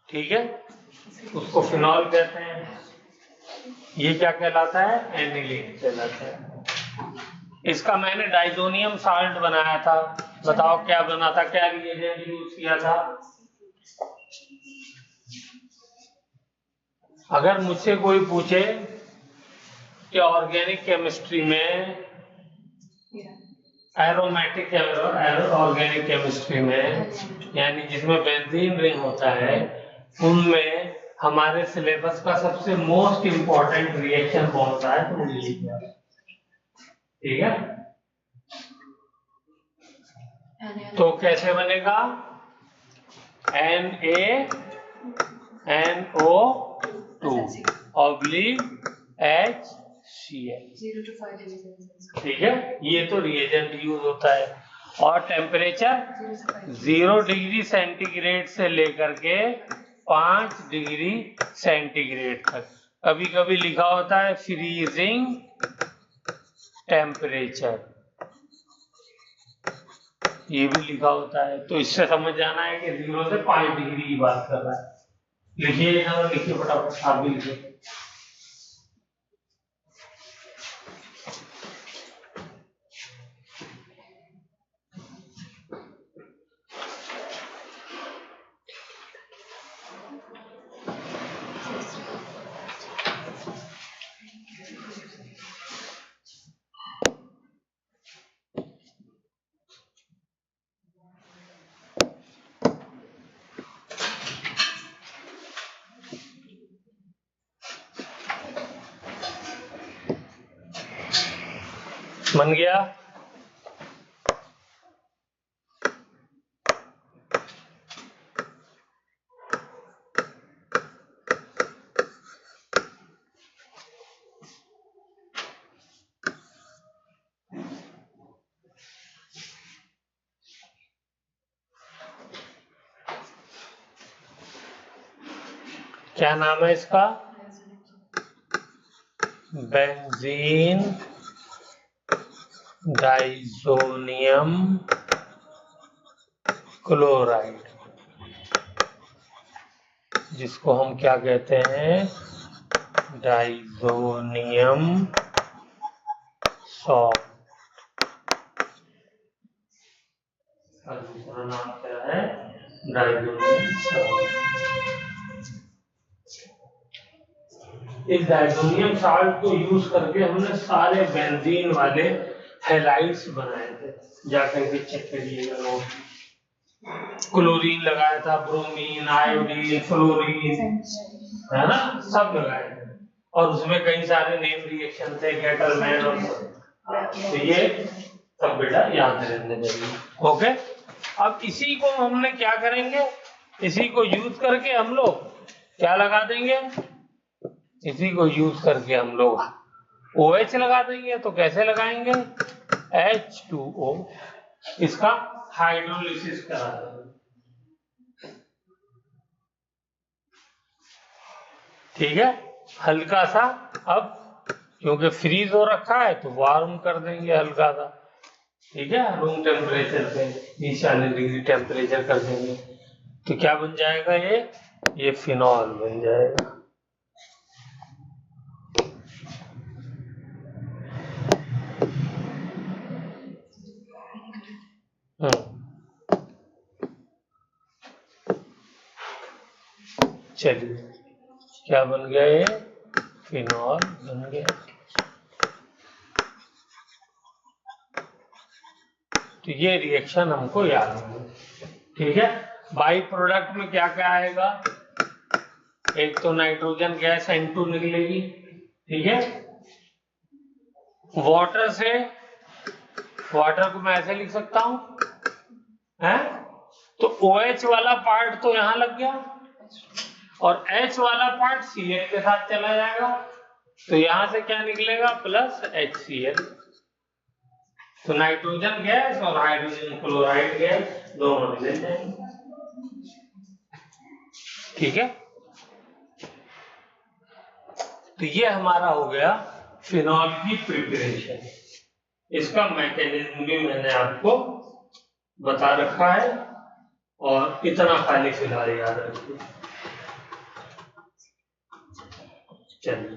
Speaker 1: ठीक है, उसको फिनॉल कहते हैं, ये क्या कहलाता है, एनिलीन कहलाता है। इसका मैंने डाइजोनियम साल्ट बनाया था, बताओ क्या बना था, क्या रिएजेंट यूज किया था? अगर मुझसे कोई पूछे कि ऑर्गेनिक केमिस्ट्री में एरोमेटिक ऑर्गेनिक केमिस्ट्री में, यानी जिसमें बेंजीन रिंग होता है, उनमें हमारे सिलेबस का सबसे मोस्ट इम्पोर्टेंट रिएक्शन कौन सा है, तो ये लिखना है। ठीक है, तो कैसे बनेगा? NaNO2 oblique HCl।
Speaker 2: 0 to 5 degrees Celsius.
Speaker 1: ठीक है, ये तो रिएजेंट यूज होता है। और टेम्परेचर
Speaker 2: 0 से 5
Speaker 1: 0 डिग्री सेंटीग्रेड से लेकर के 5 डिग्री सेंटीग्रेड तक। कभी कभी लिखा होता है फ्रीजिंग टेम्परेचर, ये भी लिखा होता है। तो इससे समझ जाना है कि 0 से 5 डिग्री की बात कर रहा है। लिखिए, लिखिए फटाफट, आप भी लिखिए। बन गया? क्या नाम है इसका? बेंजीन डाइज़ोनियम क्लोराइड, जिसको हम क्या कहते हैं? डाइज़ोनियम सॉल्ट। दूसरा नाम क्या है? डाइज़ोनियम सॉल्ट। इस डाइज़ोनियम सॉल्ट को यूज करके हमने सारे बेंजीन वाले हैलाइड्स बनाए थे। जाकर के चेक करिएगा नोट। क्लोरीन लगाया था, ब्रोमीन, आयोडीन, फ्लोरीन, है ना, सब लगाए थे। और उसमें कई सारे नेम रिएक्शन थे, गेटलमैन और तो ये सब बेटा याद रहने चाहिए। ओके, अब इसी को हमने क्या करेंगे? इसी को यूज करके हम लोग क्या लगा देंगे? इसी को यूज करके हम लोग OH लगा देंगे। तो कैसे लगाएंगे? H2O, इसका हाइड्रोलिसिस करा देंगे। ठीक है, हल्का सा, अब क्योंकि फ्रीज हो रखा है तो वार्म कर देंगे हल्का सा। ठीक है, रूम टेम्परेचर पे 40 डिग्री टेम्परेचर कर देंगे। तो क्या बन जाएगा? ये फिनॉल बन जाएगा। चलिए, क्या बन गया? ये फिनॉल बन गया। तो ये रिएक्शन हमको याद है। ठीक है, बाई प्रोडक्ट में क्या क्या आएगा? एक तो नाइट्रोजन गैस N2 निकलेगी। ठीक है, वाटर से, वाटर को मैं ऐसे लिख सकता हूं, है? तो OH वाला पार्ट तो यहां लग गया और H वाला पार्ट Cl के साथ चला जाएगा। तो यहां से क्या निकलेगा? Plus HCl। तो नाइट्रोजन गैस और हाइड्रोजन क्लोराइड गैस दोनों निकल जाएंगे। ठीक है, तो ये हमारा हो गया फिनॉल की प्रिपरेशन। इसका मैकेनिज्म भी मैंने आपको बता रखा है, और इतना खाली फिलहाल याद रखिए। चलिए,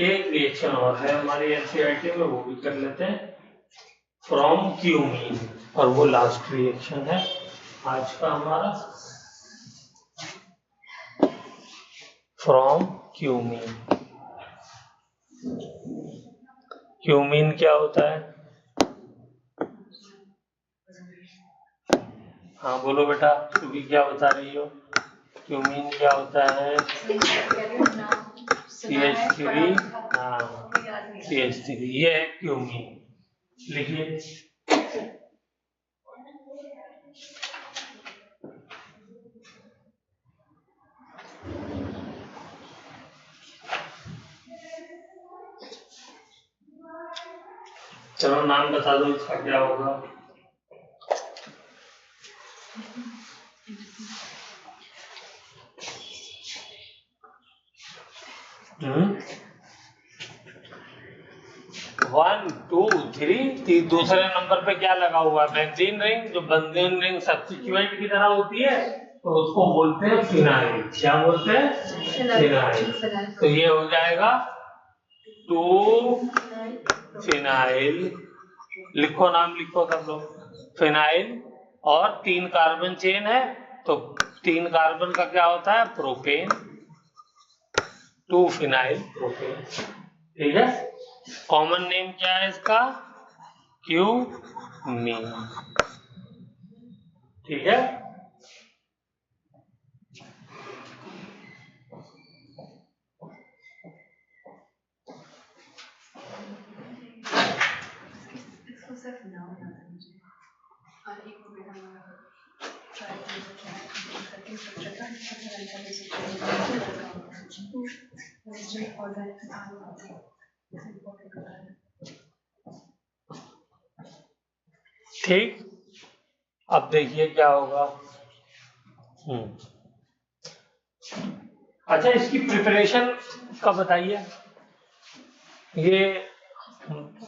Speaker 1: एक रिएक्शन और है हमारी NCERT में, वो भी कर लेते हैं। फ्रॉम क्यूमीन, और वो लास्ट रिएक्शन है आज का हमारा। फ्रॉम क्यूमीन, क्यूमीन क्या होता है? हाँ बोलो बेटा, क्योंकि क्या बता रही हो? क्यूमीन क्या होता है? CH3। हाँ CH3, ये है क्यूमीन। लिखिए। चलो नाम बता दो इसका क्या होगा? वन टू थ्री, दूसरे नंबर पे क्या लगा हुआ है? Benzene ring. जो बेंजीन रिंग सब्स्टिट्यूएंट की तरह होती है तो उसको बोलते हैं फिनाइल। क्या बोलते हैं? फिनाइल। तो ये हो जाएगा 2 फिनाइल। लिखो, नाम लिखो सब लोग। फिनाइल और 3 कार्बन चेन है तो 3 कार्बन का क्या होता है? प्रोपेन। 2 phenyl propane. ठीक है। कॉमन नेम क्या है इसका? क्यूमीन। ठीक है।
Speaker 2: इसको सिर्फ नाम याद है मुझे। और एक वो बेटा हमारा ट्राई करके सेकंड स्ट्रक्चर का सबसे अच्छा बेसिक ऑर्गेनिक खाना होता है।
Speaker 1: ठीक, अब देखिए क्या होगा। अच्छा, इसकी प्रिपरेशन का बताइए। ये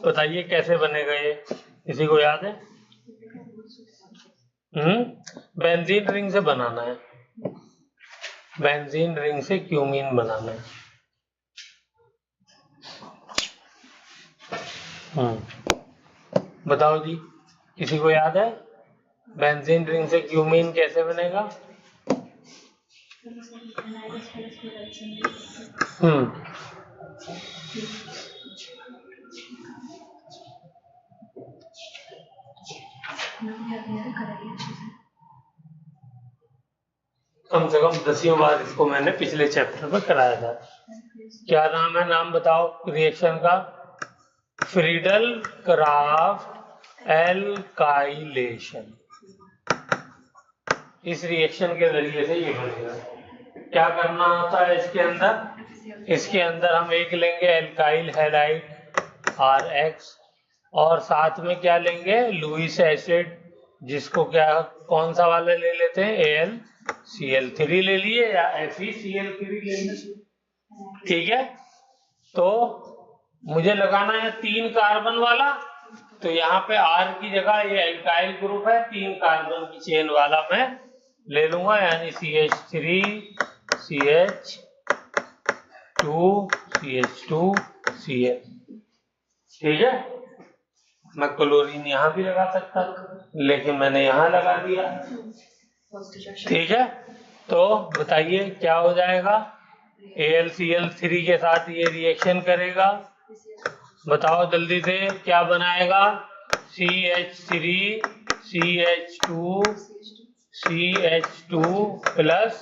Speaker 1: बताइए कैसे बनेगा ये, किसी को याद है? बेंजीन रिंग से बनाना है। बेंजीन रिंग से क्यूमीन बनाना है। बताओ जी, किसी को याद है बेंजीन रिंग से क्यूमीन कैसे बनेगा? कम से कम 10 बार इसको मैंने पिछले चैप्टर में कराया था। क्या नाम है? नाम बताओ रिएक्शन का। Friedel craft alkylation. इस रिएक्शन के जरिए से ये बनेगा। क्या करना होता है इसके अंदर? इसके अंदर हम एक लेंगे एल्काइल हैलाइड RX और साथ में क्या लेंगे? लुईस एसिड, जिसको क्या कौन सा वाला ले लेते हैं? AlCl3 ले लिए या FeCl3 ले लिए। ठीक है। तो मुझे लगाना है 3 कार्बन वाला, तो यहाँ पे R की जगह ये एल्काइल ग्रुप है, 3 कार्बन की चेन वाला मैं ले लूंगा, यानी CH3 CH2 CH2 Cl। ठीक है। मैं क्लोरीन यहाँ भी लगा सकता लेकिन मैंने यहाँ लगा दिया। ठीक है। तो बताइए क्या हो जाएगा? AlCl3 के साथ ये रिएक्शन करेगा। बताओ जल्दी से क्या बनाएगा? CH3 CH2 CH2 प्लस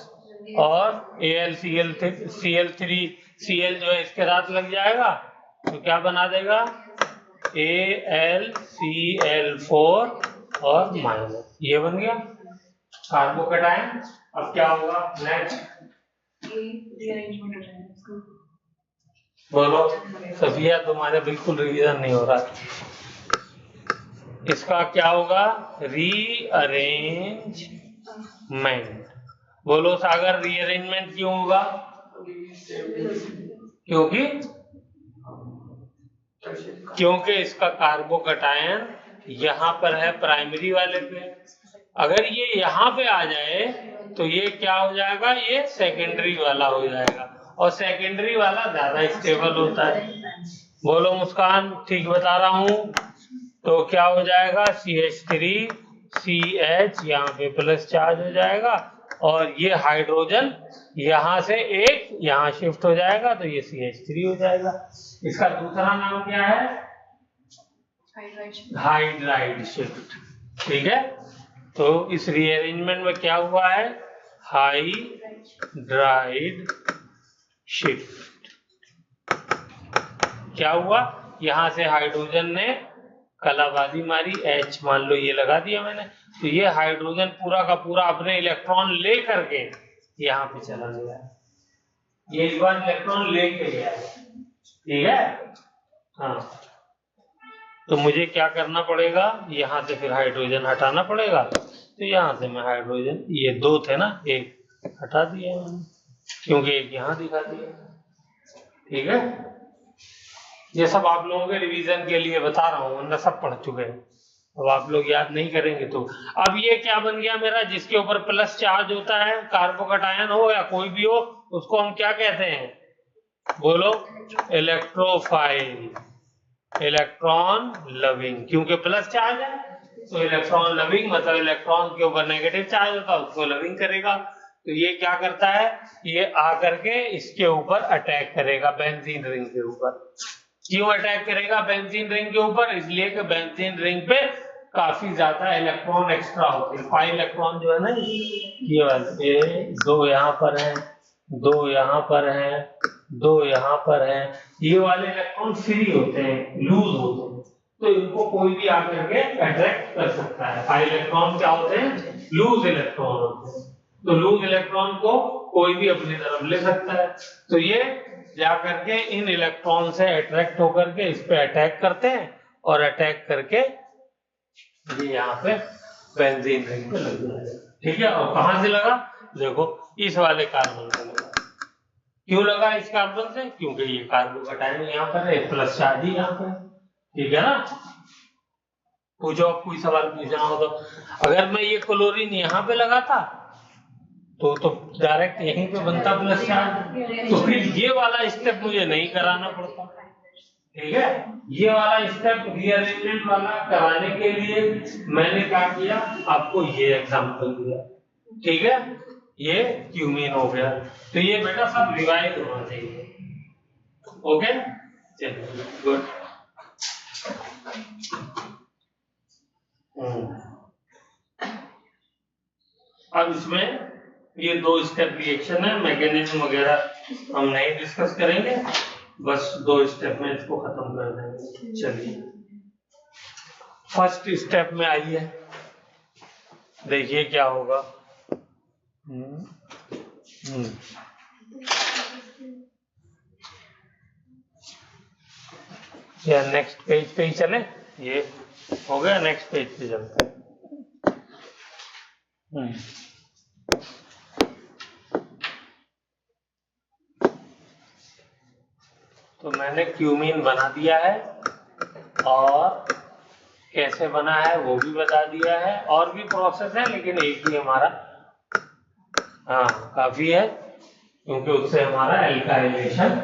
Speaker 1: और AlCl3 Cl जो है इसके साथ लग जाएगा तो क्या बना देगा? AlCl4 और माइनस, ये बन गया कार्बोकैटायन। अब क्या होगा नेक्स्ट? बोलो सफिया, तुम्हारे बिल्कुल रिवीजन नहीं हो रहा। इसका क्या होगा? रीअरेंजमेंट। बोलो सागर, रीअरेंजमेंट क्यों होगा? क्योंकि इसका कार्बोकैटायन यहाँ पर है प्राइमरी वाले पे। अगर ये यहाँ पे आ जाए तो ये क्या हो जाएगा? ये सेकेंडरी वाला हो जाएगा और सेकेंडरी वाला ज्यादा स्टेबल होता है। बोलो मुस्कान, ठीक बता रहा हूँ? तो क्या हो जाएगा? CH3 CH यहाँ पे प्लस चार्ज हो जाएगा और ये हाइड्रोजन यहाँ से एक यहाँ शिफ्ट हो जाएगा तो ये CH3 हो जाएगा। इसका दूसरा नाम क्या है? Hydride shift. ठीक है, तो इस रीअरेंजमेंट में क्या हुआ है, हाइड्राइड शिफ्ट। क्या हुआ, यहां से हाइड्रोजन ने कलाबाजी मारी, H मान लो ये लगा दिया मैंने, तो ये हाइड्रोजन पूरा का पूरा अपने इलेक्ट्रॉन ले करके यहाँ पे चला गया, ये इस बार इलेक्ट्रॉन लेके गया। ठीक है, हाँ, तो मुझे क्या करना पड़ेगा, यहाँ से फिर हाइड्रोजन हटाना पड़ेगा, तो यहाँ से मैं हाइड्रोजन, ये दो थे ना, एक हटा दिया मैंने, क्योंकि एक यहाँ दिखा दिया। ठीक है, ये सब आप लोगों के रिवीजन के लिए बता रहा हूँ, वरना सब पढ़ चुके हैं, अब आप लोग याद नहीं करेंगे तो। अब ये क्या बन गया मेरा, जिसके ऊपर प्लस चार्ज होता है, कार्बोकैटायन हो या कोई भी हो, उसको हम क्या कहते हैं, बोलो, इलेक्ट्रोफाइल, इलेक्ट्रॉन लविंग, क्योंकि प्लस चार्ज है तो इलेक्ट्रॉन लविंग, मतलब इलेक्ट्रॉन के ऊपर नेगेटिव चार्ज होता है उसको लविंग करेगा। तो ये क्या करता है, ये आकर के इसके ऊपर अटैक करेगा, बेंजीन रिंग के ऊपर। क्यों अटैक करेगा बेंजीन रिंग के ऊपर, इसलिए कि बेंजीन रिंग पे काफी ज्यादा इलेक्ट्रॉन एक्स्ट्रा होते हैं, 5 इलेक्ट्रॉन जो है ना, ये वाले, दो यहाँ पर है, दो यहाँ पर है, दो यहाँ पर है, ये वाले इलेक्ट्रॉन फ्री होते हैं, लूज होते हैं, तो इनको कोई भी आकर के अट्रैक्ट कर सकता है। 5 इलेक्ट्रॉन क्या होते हैं, लूज इलेक्ट्रॉन होते हैं, तो लूज इलेक्ट्रॉन को कोई भी अपनी तरफ ले सकता है, तो ये जाकर के इन इलेक्ट्रॉन से अट्रैक्ट होकर के इस पे अटैक करते हैं, और अटैक करके ये यहाँ पे बेंजीन रिंग पे लग जाएगा। ठीक है, और कहां से लगा, देखो इस वाले कार्बन से लगा। क्यों लगा इस कार्बन से, क्योंकि ये कार्बोकैटायन यहाँ पर है, प्लस चार्ज ही यहाँ पर। ठीक है ना, पूछो आप कोई सवाल पूछना हो तो। अगर मैं ये क्लोरीन यहाँ पे लगाता तो डायरेक्ट यहीं पे बनता प्लस चार्ज, तो फिर ये वाला स्टेप मुझे नहीं कराना पड़ता। ठीक है, ये वाला स्टेप रीअरेंजमेंट वाला कराने के लिए मैंने क्या किया, आपको ये एग्जांपल दिया। ठीक है, ये क्यूमीन हो गया, तो ये बेटा सब रिवाइज होना चाहिए। ओके, चलिए गुड। अब इसमें ये 2 स्टेप रिएक्शन है, मैकेनिज्म वगैरह हम नहीं डिस्कस करेंगे, बस 2 स्टेप में इसको खत्म कर देंगे। चलिए फर्स्ट स्टेप में आइए, देखिए क्या होगा। या नेक्स्ट पेज पे ही चले, ये हो गया, नेक्स्ट पेज पे चलते हैं। तो मैंने क्यूमीन बना दिया है, और कैसे बना है वो भी बता दिया है, और भी प्रोसेस है लेकिन एक ही हमारा काफी है, क्योंकि उससे हमारा एल्काइलेशन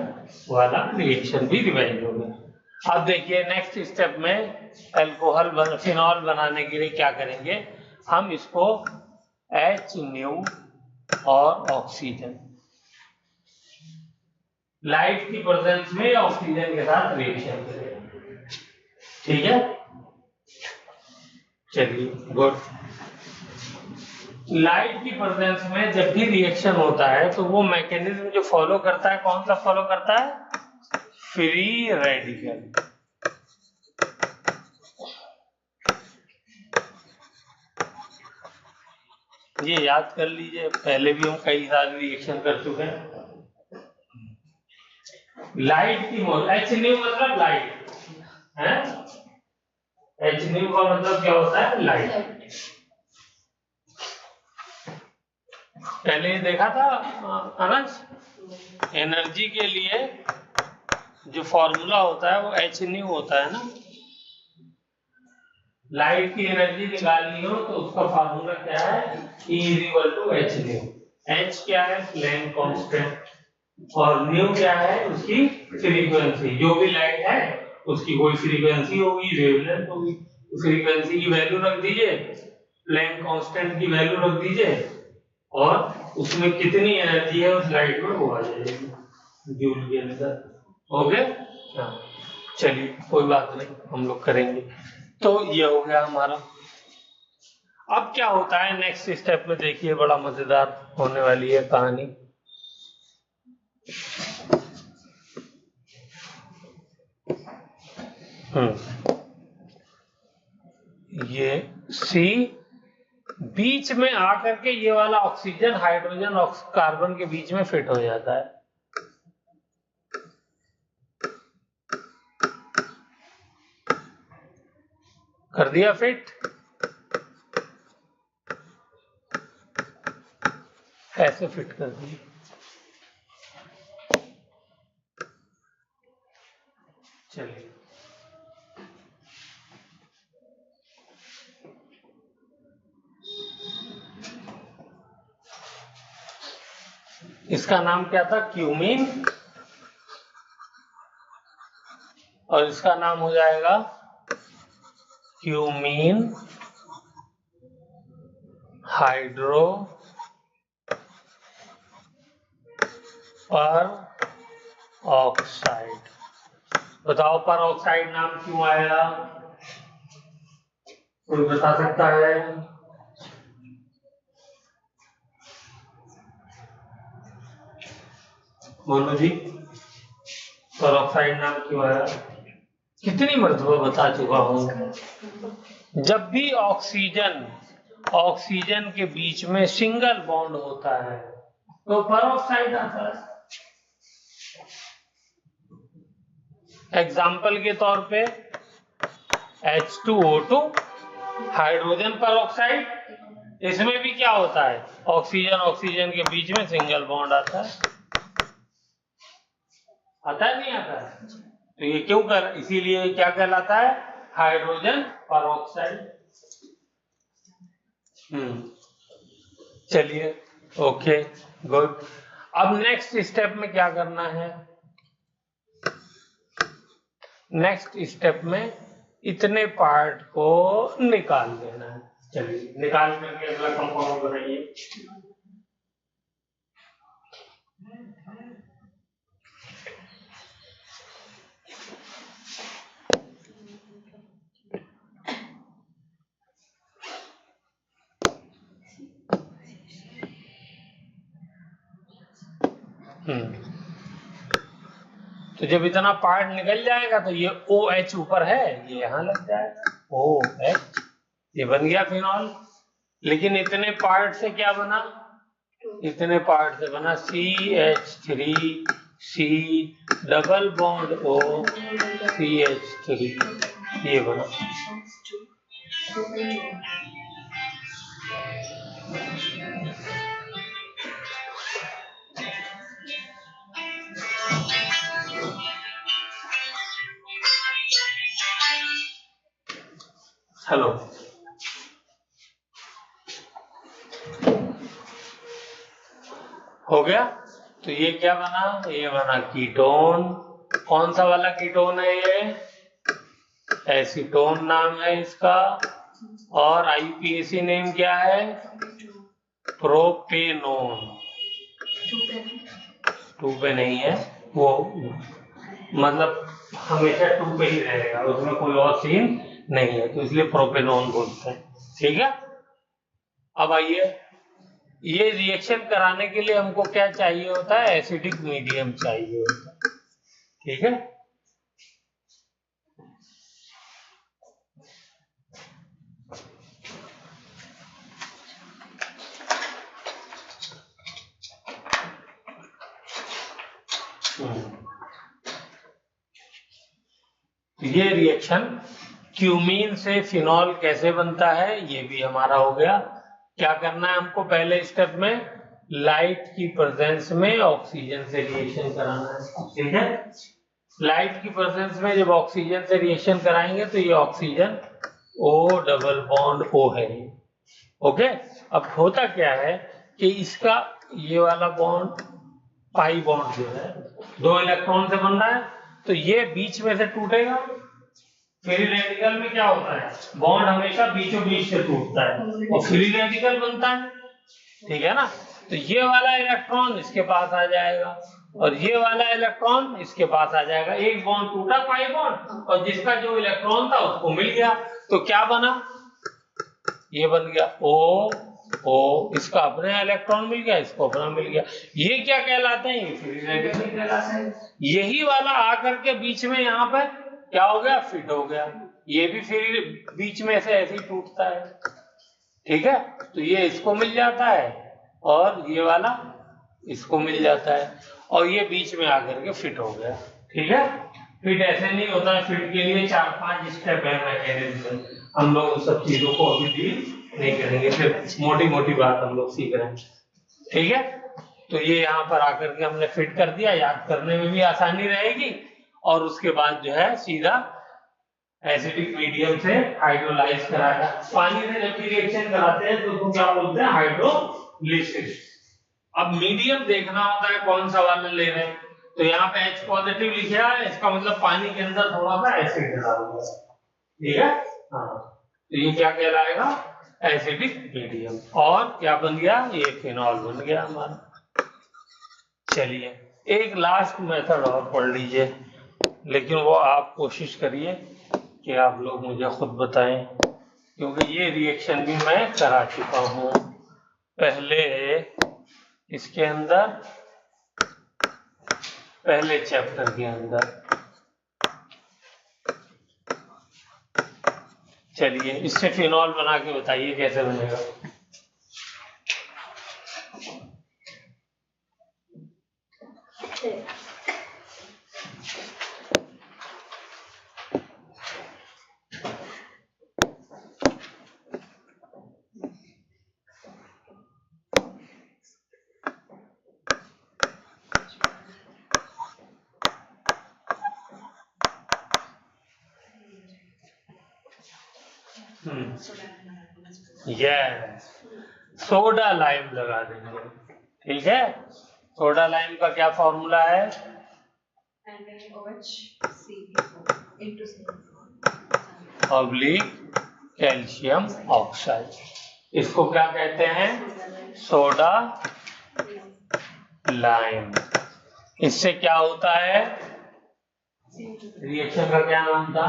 Speaker 1: वाला रिएक्शन भी रिवाइज हो गया। अब देखिए नेक्स्ट स्टेप में अल्कोहल फिनॉल बनाने के लिए क्या करेंगे, हम इसको HNO और ऑक्सीजन, लाइट की प्रेजेंस में ऑक्सीजन के साथ रिएक्शन करेंगे। ठीक है, चलिए गुड। लाइट की प्रेजेंस में जब भी रिएक्शन होता है तो वो मैकेनिज्म जो फॉलो करता है, कौन सा फॉलो करता है, फ्री रेडिकल। ये याद कर लीजिए, पहले भी हम कई सारे रिएक्शन कर चुके हैं। लाइट की HNO मतलब लाइट है, HNO का मतलब क्या होता है, लाइट। पहले ही देखा था अनस, एनर्जी के लिए जो फॉर्मूला होता है वो HNO होता है ना। लाइट की एनर्जी निकालनी हो तो उसका फॉर्मूला क्या है, E=HNO। H क्या है, प्लैंक कांस्टेंट, और न्यू क्या है, उसकी फ्रीक्वेंसी। जो भी लाइट है उसकी कोई फ्रीक्वेंसी होगी, वेवलेंथ होगी, तो फ्रीक्वेंसी की वैल्यू रख दीजिए, प्लैंक कांस्टेंट की वैल्यू रख दीजिए, और उसमें कितनी एनर्जी है उस लाइट में वो आ जाएगी जूल के अंदर। ओके, चलिए कोई बात नहीं, हम लोग करेंगे। तो ये हो गया हमारा। अब क्या होता है नेक्स्ट स्टेप में, देखिए बड़ा मजेदार होने वाली है कहानी। ये सी बीच में आकर के ये वाला ऑक्सीजन हाइड्रोजन कार्बन के बीच में फिट हो जाता है। कर दिया फिट, ऐसे फिट कर दिया। चलिए इसका नाम क्या था, क्यूमीन, और इसका नाम हो जाएगा क्यूमीन हाइड्रो पर ऑक्साइड। बताओ पर ऑक्साइड नाम क्यों आया, कोई बता सकता है? बोलो जी, पर ऑक्साइड नाम क्यों आया? कितनी मर्तबा बता चुका हूं, जब भी ऑक्सीजन के बीच में सिंगल बॉन्ड होता है तो पर ऑक्साइड आता है। एग्जाम्पल के तौर पे H2O2 हाइड्रोजन पर ऑक्साइड, इसमें भी क्या होता है, ऑक्सीजन के बीच में सिंगल बॉन्ड आता है। आता है नहीं आता है? तो ये क्यों कर, इसीलिए क्या कहलाता है, हाइड्रोजन पर ऑक्साइड। चलिए ओके गुड। अब नेक्स्ट स्टेप में क्या करना है, नेक्स्ट स्टेप में इतने पार्ट को निकाल देना है। चलिए निकाल करके अगला कंपाउंड बनाइए। तो जब इतना पार्ट निकल जाएगा तो ये OH ऊपर है, ये यहाँ लग जाएगा OH, ये बन गया फिनॉल। लेकिन इतने पार्ट से क्या बना, इतने पार्ट से बना CH3C double bond O CH3, ये बना। हेलो, हो गया। तो ये क्या बना, ये बना कीटोन। कौन सा वाला कीटोन है ये, एसीटोन नाम है इसका, और IUPAC नेम क्या है, प्रोपेनोन। 2 पे नहीं है वो, मतलब हमेशा 2 पे ही रहेगा, उसमें कोई और सीन नहीं है, तो इसलिए प्रोपेनोन बोलते हैं। ठीक है, अब आइए, ये रिएक्शन कराने के लिए हमको क्या चाहिए होता है, एसिडिक मीडियम चाहिए होता है। ठीक है, ये रिएक्शन क्यूमीन से फिनॉल कैसे बनता है, ये भी हमारा हो गया। क्या करना है हमको, पहले स्टेप में लाइट की प्रेजेंस में ऑक्सीजन से रिएक्शन कराना है। ठीक है, लाइट की प्रेजेंस में जब ऑक्सीजन से रिएक्शन कराएंगे तो ये oxygen O double bond O है। ओके, अब होता क्या है कि इसका ये वाला बॉन्ड पाई बॉन्ड जो है 2 इलेक्ट्रॉन से बन रहा है, तो ये बीच में से टूटेगा। फ्री रेडिकल में क्या होता है, बॉन्ड हमेशा बीचों बीच से टूटता है और फ्री रेडिकल बनता है। ठीक है ना, तो ये वाला इलेक्ट्रॉन इसके पास आ जाएगा और ये वाला इलेक्ट्रॉन इसके पास आ जाएगा, एक बॉन्ड टूटा पाई बॉन्ड, और जिसका जो इलेक्ट्रॉन था उसको मिल गया, तो क्या बना, ये बन गया O O, इसका अपना इलेक्ट्रॉन मिल गया, इसको अपना मिल गया। ये क्या कहलाते हैं, ये फ्री रेडिकल कहलाते हैं। यही वाला आकर के बीच में यहाँ पर क्या हो गया, फिट हो गया, ये भी फ्री बीच में से ऐसे ही टूटता है, ठीक है। तो ये इसको मिल जाता है और ये वाला इसको मिल जाता है, और ये बीच में आकर के फिट हो गया, ठीक है। फिट ऐसे नहीं होता है, फिट के लिए 4-5 स्टेप है मैकेनिज्म, हम लोग उन सब चीजों को अभी डील नहीं करेंगे, सिर्फ मोटी मोटी बात हम लोग सीख रहे हैं, ठीक है। तो ये यहाँ पर आकर के हमने फिट कर दिया, याद करने में भी आसानी रहेगी, और उसके बाद जो है सीधा एसिडिक मीडियम से हाइड्रोलाइज कराया। पानी से जब भी रिएक्शन कराते हैं तो उसको क्या बोलते हैं, हाइड्रोलिसिस। अब मीडियम देखना होता है कौन सा वाला ले रहे हैं, तो यहाँ पे H पॉजिटिव लिखा है, इसका मतलब पानी के अंदर थोड़ा सा एसिड डाला हुआ है, ठीक है। हाँ, तो ये क्या कहलाएगा, एसिडिक मीडियम। और क्या बन गया, ये फिनॉल बन गया हमारा। चलिए एक लास्ट मेथड और पढ़ लीजिए, लेकिन वो आप कोशिश करिए कि आप लोग मुझे खुद बताएं, क्योंकि ये रिएक्शन भी मैं करा चुका हूँ पहले इसके अंदर, पहले चैप्टर के अंदर। चलिए इससे फिनॉल बना के बताइए कैसे बनेगा। यस, सोडा लाइम लगा देंगे, ठीक है। सोडा लाइम का क्या फॉर्मूला है, ऑब्लिक कैल्शियम ऑक्साइड। इसको क्या कहते हैं, सोडा लाइम। इससे क्या होता है, रिएक्शन का क्या नाम था,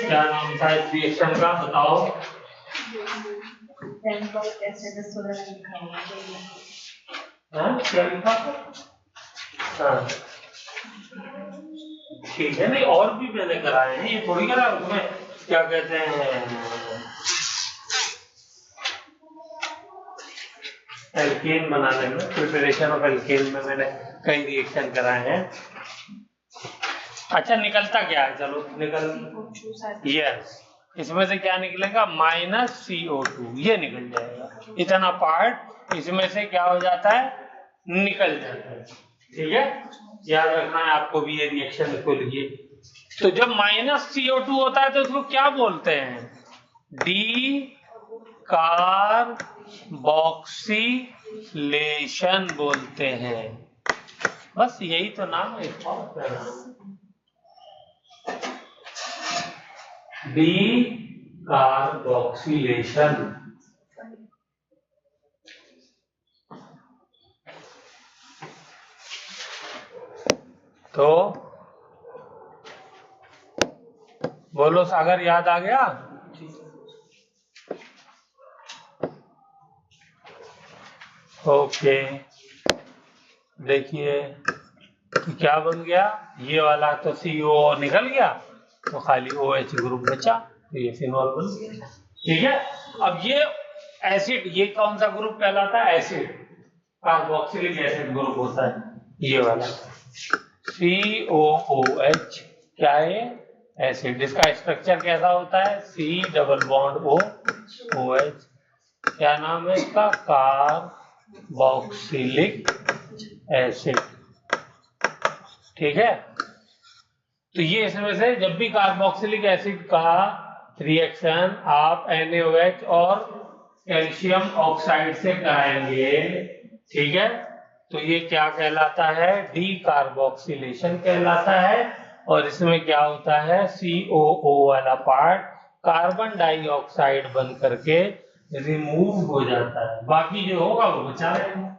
Speaker 1: क्या नाम था इस रिएक्शन का, बताओ। क्या लिखा, हाँ ठीक है, नहीं और भी मैंने कराए हैं, ये थोड़ी करा, उसमें क्या कहते हैं, एल्केन बनाने में, प्रिपरेशन ऑफ एल्केन में मैंने कई रिएक्शन कराए हैं। अच्छा निकलता क्या है, चलो निकल, यस, इसमें से क्या निकलेगा, -CO2, ये निकल जाएगा, इतना पार्ट इसमें से क्या हो जाता है, निकल जाता है, ठीक है। याद रखना है आपको भी ये रिएक्शन को लिखिए। तो जब -CO2 होता है तो उसको क्या बोलते हैं, डी कार्बोक्सिलेशन बोलते हैं, बस यही तो नाम है इसका, डी कार्बोक्सिलेशन। तो बोलो सागर, याद आ गया, ओके। देखिए क्या बन गया, ये वाला तो CO निकल गया, तो खाली OH ग्रुप बचा, तो ये फिनॉल बन गया, ठीक है। अब ये एसिड, ये कौन सा ग्रुप कहलाता है, एसिड, कार्बोक्सिलिक एसिड ग्रुप होता है ये वाला, COOH, क्या है, एसिड। इसका स्ट्रक्चर कैसा होता है, C double bond O OH, क्या नाम है इसका, कार्बोक्सिलिक एसिड, ठीक है। तो ये इसमें से जब भी कार्बोक्सिलिक एसिड का रिएक्शन आप NaOH और कैल्शियम ऑक्साइड से कराएंगे, ठीक है, तो ये क्या कहलाता है, डी कार्बोक्सिलेशन कहलाता है। और इसमें क्या होता है, COO वाला पार्ट कार्बन डाइऑक्साइड बन करके रिमूव हो जाता है, बाकी जो होगा वो बचा रहेगा,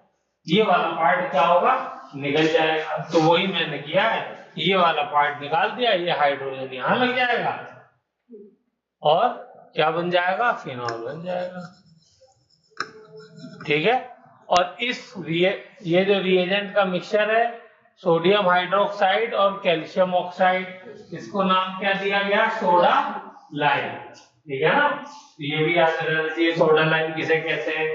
Speaker 1: ये वाला पार्ट क्या होगा, निकल जाएगा। तो वही मैंने किया है, ये वाला पार्ट निकाल दिया, ये हाइड्रोजन यहाँ लग जाएगा और क्या बन जाएगा, फिनॉल बन जाएगा। ठीक है। और ये जो रिएजेंट का मिक्सचर है, सोडियम हाइड्रोक्साइड और कैल्शियम ऑक्साइड, इसको नाम क्या दिया गया, सोडा लाइम। ठीक है ना, तो ये भी याद रहना चाहिए, सोडा लाइम किसे कहते हैं,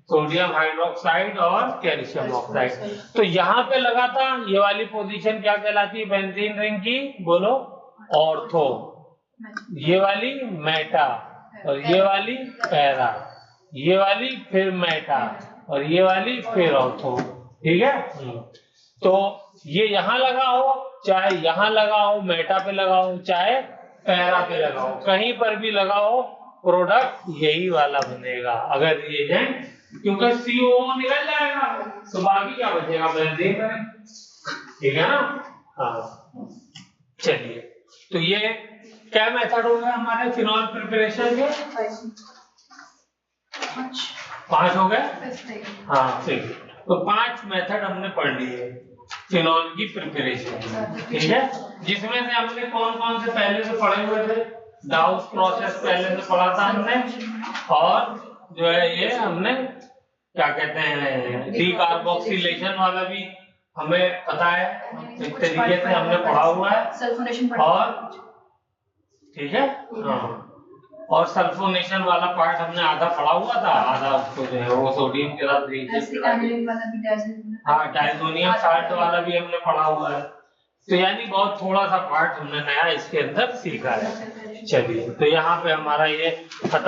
Speaker 1: सोडियम हाइड्रोक्साइड और कैल्शियम ऑक्साइड। तो यहाँ पे लगा था, ये वाली पोजीशन क्या कहलाती है बेंजीन रिंग की, बोलो, ऑर्थो, ये वाली मेटा, और ये वाली पैरा, ये वाली फिर मेटा, और ये वाली फिर ऑर्थो। ठीक है। तो ये यहाँ लगा हो, चाहे यहाँ लगा हो, मेटा पे लगा हो, चाहे पैरा पे लगा हो, कहीं पर भी लगा हो, प्रोडक्ट यही वाला बनेगा। अगर रिएजेंट, क्योंकि CO निकल जाएगा तो बाकी क्या बचेगा, बेंजीन। ठीक है ना। हाँ, चलिए, तो ये क्या मेथड हो गया हमारे फिनॉल प्रिपरेशन के, 5 हो गए। हाँ ठीक, तो 5 मेथड हमने पढ़ लिए फिनॉल की प्रिपरेशन। ठीक है, जिसमें से हमने कौन कौन से पहले से पढ़े हुए थे, डाउस प्रोसेस पहले से पढ़ा था हमने, और जो है ये हमने क्या कहते हैं, डीकार्बोक्सिलेशन वाला भी हमें पता है, इस तरीके से हमने पढ़ा हुआ है। और ठीक है, हाँ, और सल्फोनेशन वाला पार्ट हमने आधा पढ़ा हुआ था, आधा उसको जो है वो सोडियम के साथ हाँ, डायजोनियम साल्ट वाला भी हमने पढ़ा हुआ है। तो यानी बहुत थोड़ा सा पार्ट हमने नया इसके अंदर सीखा है। चलिए, तो यहाँ पे हमारा ये खत्म।